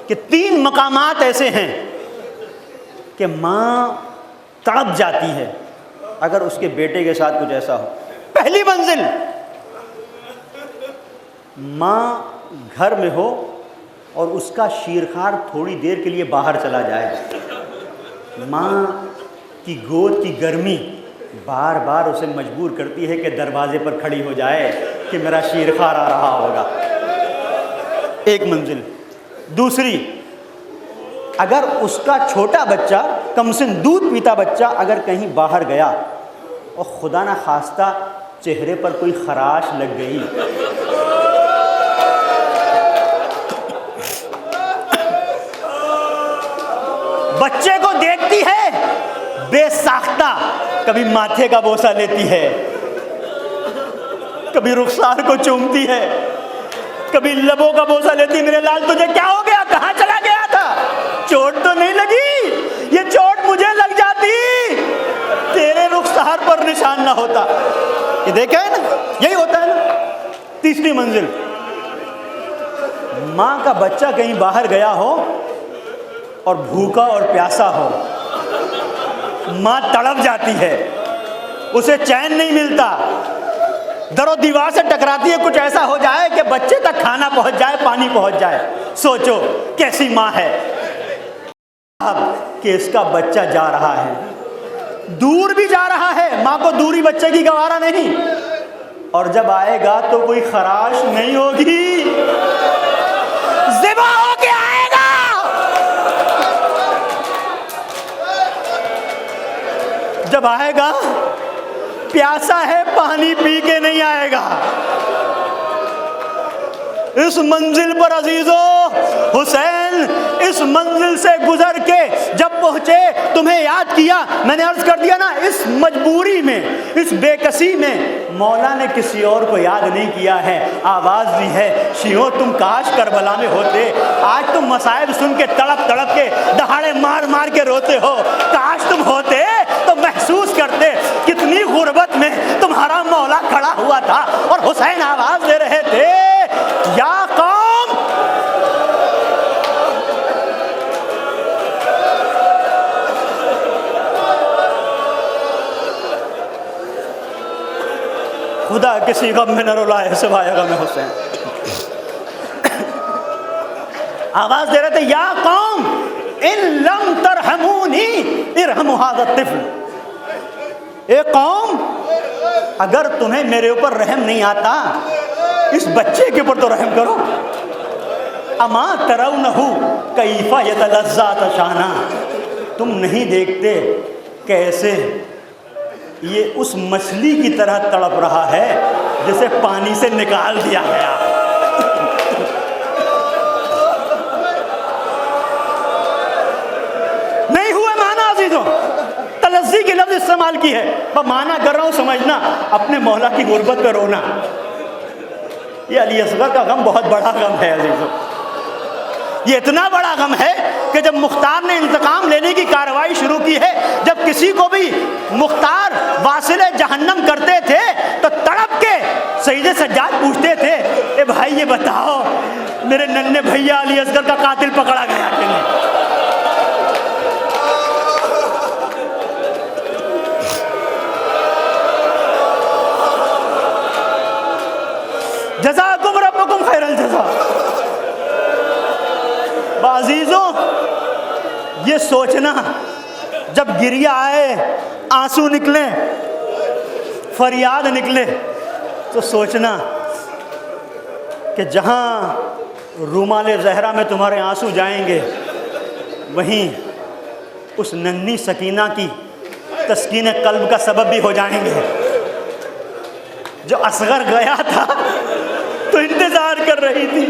کہ 3 مقامات ایسے ہیں کہ ماں تڑپ جاتی ہے اگر اس کے بیٹے کے ساتھ کچھ ایسا ہو. پہلی منزل، ماں گھر میں ہو اور اس کا شیرخوار تھوڑی دیر کے لیے باہر چلا جائے. ماں کی گود کی گرمی بار بار اسے مجبور کرتی ہے کہ دروازے پر کھڑی ہو جائے کہ میرا شیرخوار آ رہا ہوگا. ایک منزل. دوسری، اگر اس کا چھوٹا بچہ، کم سن دودھ پیتا بچہ اگر کہیں باہر گیا اور خدا نہ خواستہ چہرے پر کوئی خراش لگ گئی، بچے کو دیکھتی ہے بے ساختہ، کبھی ماتھے کا بوسہ لیتی ہے، کبھی رخسار کو چومتی ہے، کبھی لبوں کا بوسہ لیتی. میرے لال تجھے کیا ہو گیا؟ کہاں چلا گیا تھا؟ چوٹ تو نہیں لگی؟ یہ چوٹ مجھے لگ جاتی، تیرے رخسار پر نشان نہ ہوتا. یہ دیکھا ہے نا، یہی ہوتا ہے نا. تیسری منزل، ماں کا بچہ کہیں باہر گیا ہو اور بھوکا اور پیاسا ہو، ماں تڑپ جاتی ہے، اسے چین نہیں ملتا، در و دیوار سے ٹکراتی ہے. کچھ ایسا ہو جائے کہ بچے تک کھانا پہنچ جائے، پانی پہنچ جائے. سوچو کیسی ماں ہے اب کہ اس کا بچہ جا رہا ہے، دور بھی جا رہا ہے، ماں کو دوری بچے کی گوارا نہیں، اور جب آئے گا تو کوئی خراش نہیں ہوگی، ذبح ہو کے آئے گا. جب آئے گا پیاسا ہے، پانی پی کے نہیں آئے گا. اس منزل پر عزیزو، حسین اس منزل سے گزر کے جب پہنچے، تمہیں یاد کیا، میں نے عرض کر دیا نا، اس مجبوری میں، اس بے کسی میں مولا نے کسی اور کو یاد نہیں کیا ہے، آواز دی ہے. شیعوں تم کاش کربلا میں ہوتے، آج تم مصائب سن کے تڑپ تڑپ کے دہاڑے مار مار کے روتے ہو. کاش تم ہوتے تو محسوس کرتے کتنی غربت میں تمہارا مولا کھڑا ہوا تھا اور حسین آواز دے رہے تھے، یا قوم. خدا کسی غم میں نہ رلائے سوائے غم حسین. آواز دے رہے تھے، یا قوم ان لم ترحمونی ارحموا ھذا الطفل. اے قوم، اگر تمہیں میرے اوپر رحم نہیں آتا، اس بچے کے اوپر تو رحم کرو. اما ترونہ کیف یتلذذ شانا، تم نہیں دیکھتے کیسے یہ اس مچھلی کی طرح تڑپ رہا ہے جسے پانی سے نکال دیا گیا. نہیں ہوئے معنی عزیزوں، تلذی کی لفظ استعمال کی ہے، میں معنی کر رہا ہوں سمجھنا، اپنے مولا کی غربت پہ رونا. یہ علی اصغر کا غم بہت بڑا غم ہے عزیزوں. یہ اتنا بڑا غم ہے کہ جب مختار نے انتقام لینے کی کارروائی شروع کی ہے، جب کسی کو بھی مختار واصل جہنم کرتے تھے تو تڑپ کے سید سجاد پوچھتے تھے، اے بھائی یہ بتاؤ میرے ننھے بھیا علی اصغر کا قاتل پکڑا گیا کہ نہیں؟ جزاکم ربکم خیر الجزا. عزیزوں، یہ سوچنا جب گریہ آئے، آنسو نکلیں، فریاد نکلے تو سوچنا کہ جہاں رومال زہرا میں تمہارے آنسو جائیں گے وہیں اس ننھی سکینہ کی تسکین قلب کا سبب بھی ہو جائیں گے. جو اصغر گیا تھا تو انتظار کر رہی تھی،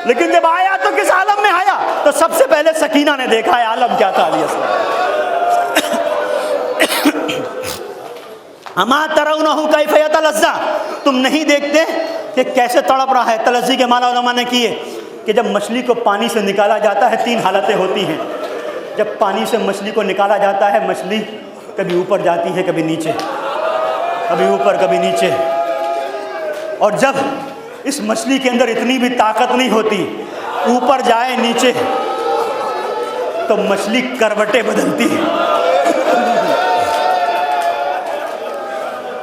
لیکن جب آیا تو کس عالم میں آیا؟ تو سب سے پہلے سکینہ نے دیکھا ہے عالم کیا تھا. علیہ السلام اما ترونہ کیف یتلذی، تم نہیں دیکھتے کہ کیسے تڑپ رہا ہے. تلذی کے معنی علماء نے کیے کہ جب مچھلی کو پانی سے نکالا جاتا ہے 3 حالتیں ہوتی ہیں. جب پانی سے مچھلی کو نکالا جاتا ہے مچھلی کبھی اوپر جاتی ہے کبھی نیچے، کبھی اوپر کبھی نیچے، اور جب اس مچھلی کے اندر اتنی بھی طاقت نہیں ہوتی اوپر جائے نیچے تو مچھلی کروٹیں بدلتی ہے.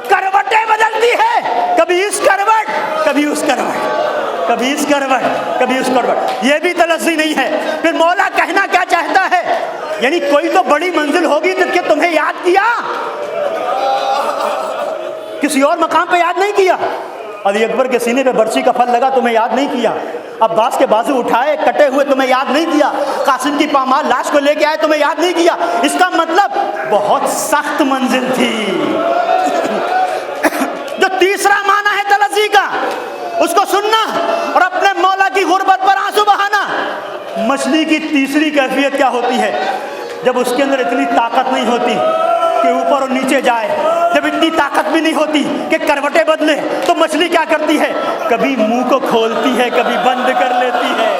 کروٹیں بدلتی ہے، کبھی اس کروٹ کبھی اس کروٹ، کبھی اس کروٹ کبھی اس کروٹ. یہ بھی تلذی نہیں ہے. پھر مولا کہنا کیا چاہتا ہے؟ یعنی کوئی تو بڑی منزل ہوگی کہ تمہیں یاد کیا، کسی اور مقام پہ یاد نہیں کیا. علی اکبر کے سینے پہ برچی کا پھل لگا تمہیں یاد نہیں کیا. عباس کے بازو اٹھائے کٹے ہوئے تمہیں یاد نہیں کیا. قاسم کی پامال لاش کو لے کے آئے تمہیں یاد نہیں کیا. اس کا مطلب بہت سخت منزل تھی. جو تیسرا معنی ہے تلذی کا اس کو سننا اور اپنے مولا کی غربت پر آنسو بہانا. مچھلی کی تیسری کیفیت کیا ہوتی ہے؟ جب اس کے اندر اتنی طاقت نہیں ہوتی کہ اوپر اور نیچے جائے، جب اتنی طاقت بھی نہیں ہوتی کہ کروٹیں بدلے، تو مچھلی کیا کرتی ہے؟ کبھی منہ کو کھولتی ہے کبھی بند کر لیتی ہے.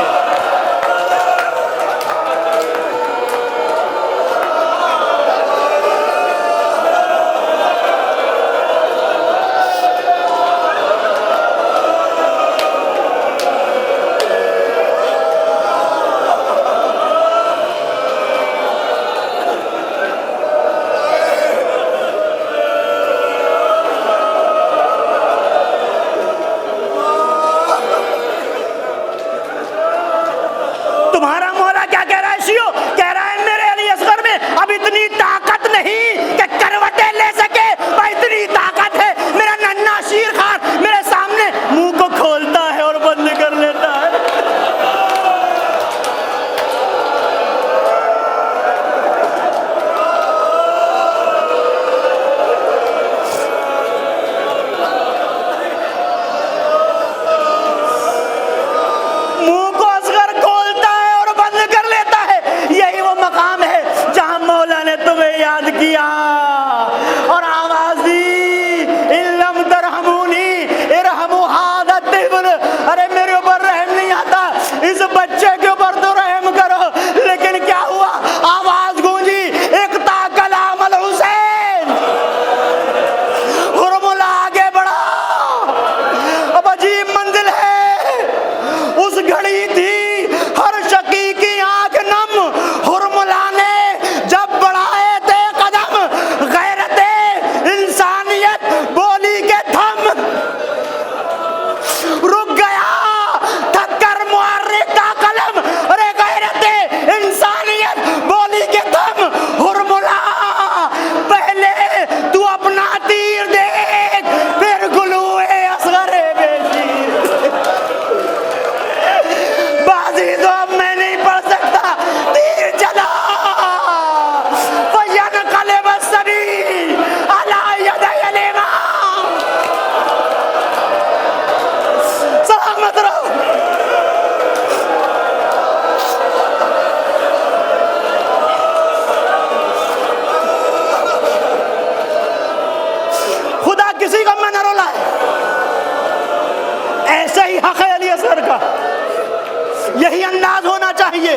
یہی انداز ہونا چاہیے.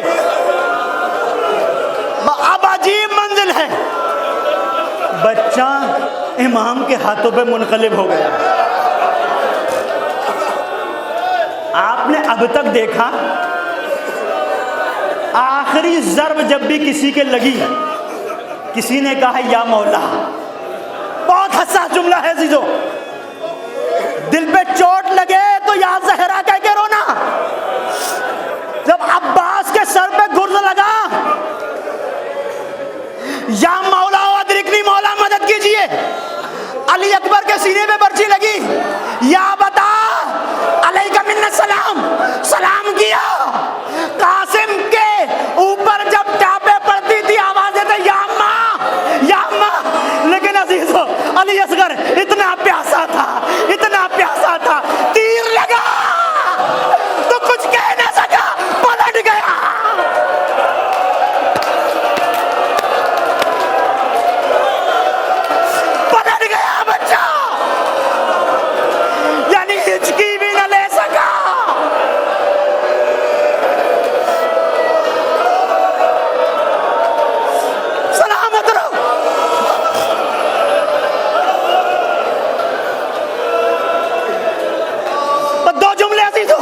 اب عجیب منزل ہے، بچہ امام کے ہاتھوں پہ منقلب ہو گیا. آپ نے اب تک دیکھا آخری ضرب جب بھی کسی کے لگی کسی نے کہا یا مولا. بہت حساس جملہ ہے عزیزو. دل پہ چوٹ لگے تو یا زہرا کہہ کے رونا. جب عباس کے سر پہ گرز لگا یا مولا ادرکنی، مولا مدد کیجئے، سینے پہ برچی لگی، یا بتا علیکہ من السلام، سلام کیا۔ قاسم کے اوپر جب ٹاپے پڑتی تھی آوازیں تھے یا اماں یا اماں، لیکن عزیزو علی اصغر اتنا پیاسا تھا، اتنا پیاسا تھا، تیر لگا تو کچھ کہہ نہ سکا، پلٹ گیا۔ پلٹ گیا بچہ، یعنی ہچکی بھی نہ لے سکا۔ سلامت رہو۔ بس دو جملے عزیزو،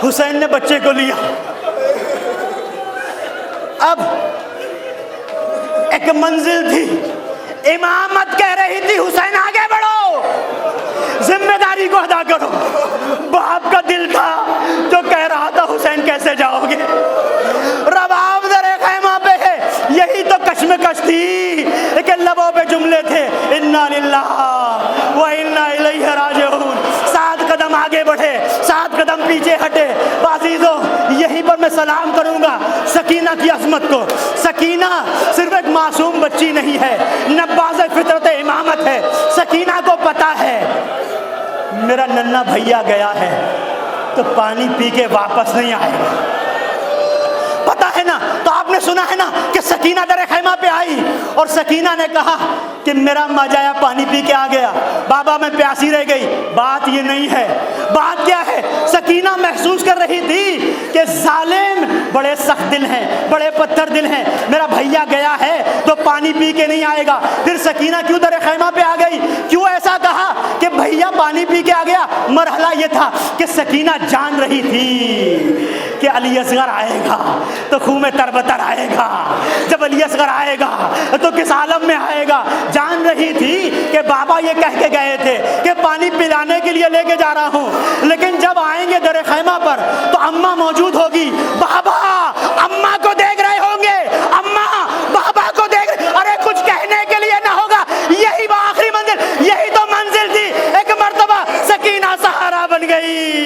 حسین نے بچے کو لیا، اب ایک منزل تھی، امامت کہہ رہی تھی حسین آگے بڑھو، ذمہ داری کو ادا کرو۔ باپ کا دل تھا جو کہہ رہا تھا حسین کیسے جاؤ گے، رباب در خیمہ پہ ہے، یہی تو کشمکش تھی، لیکن لبوں پہ جملے تھے انا للہ و انا الیہ راجعون۔ 7 قدم آگے بڑھے، 7 قدم پیچھے ہٹے۔ عزیزو یہیں پر میں سلام کروں گا سکینہ کی عظمت کو۔ سکینہ صرف ایک معصوم بچی نہیں ہے، نباز فطرت امامت ہے۔ سکینہ کو پتا ہے میرا ننھا بھیا گیا ہے تو پانی پی کے واپس نہیں آئے گا، پتا ہے نا۔ تو آپ نے سنا ہے نا کہ سکینہ در خیمہ پہ آئی اور سکینہ نے کہا کہ میرا ماجایا پانی پی کے آ گیا، بابا میں پیاسی رہ گئی۔ بات یہ نہیں ہے، بات کیا ہے؟ سکینہ محسوس کر رہی تھی کہ ظالم بڑے سخت دل ہیں، بڑے پتھر دل ہیں، میرا بھیا گیا ہے تو پانی پی کے نہیں آئے گا۔ پھر سکینہ کیوں در خیمہ پہ آ گئی؟ کیوں ایسا کہا کہ بھیا پانی پی کے آ گیا؟ مرحلہ یہ تھا کہ سکینہ جان رہی تھی کہ علی اصغر آئے گا تو خون میں تربتر آئے گا، جب علی اصغر آئے گا تو کس عالم میں آئے گا۔ جان رہی تھی کہ بابا یہ کہہ کے گئے تھے کہ پانی پلانے کے لیے لے کے جا رہا ہوں، لیکن جب آئیں گے در خیمہ پر تو اماں موجود ہوگی، بابا اماں کو دیکھ رہے ہوں گے، اماں بابا کو دیکھ رہے، ارے کچھ کہنے کے لیے نہ ہوگا۔ یہی وہ آخری منزل، یہی تو منزل تھی۔ ایک مرتبہ سکینہ سہارا بن گئی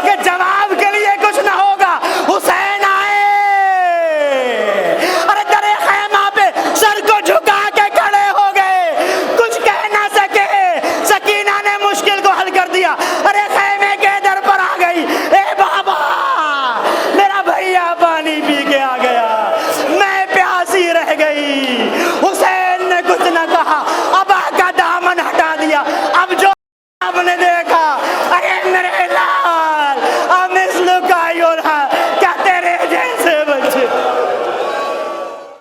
کہ جواب کے لیے کچھ نہ ہوگا، حسین آئے، ارے در خیمہ پہ سر کو جھکا کے کھڑے ہو گئے، کچھ کہہ نہ سکے۔ سکینہ نے مشکل کو حل کر دیا، ارے خیمے کے در پر آ گئی، اے بابا میرا بھیا پانی پی کے آ گیا، میں پیاسی رہ گئی۔ حسین نے کچھ نہ کہا، ابا کا دامن ہٹا دیا، اب جو آپ نے دے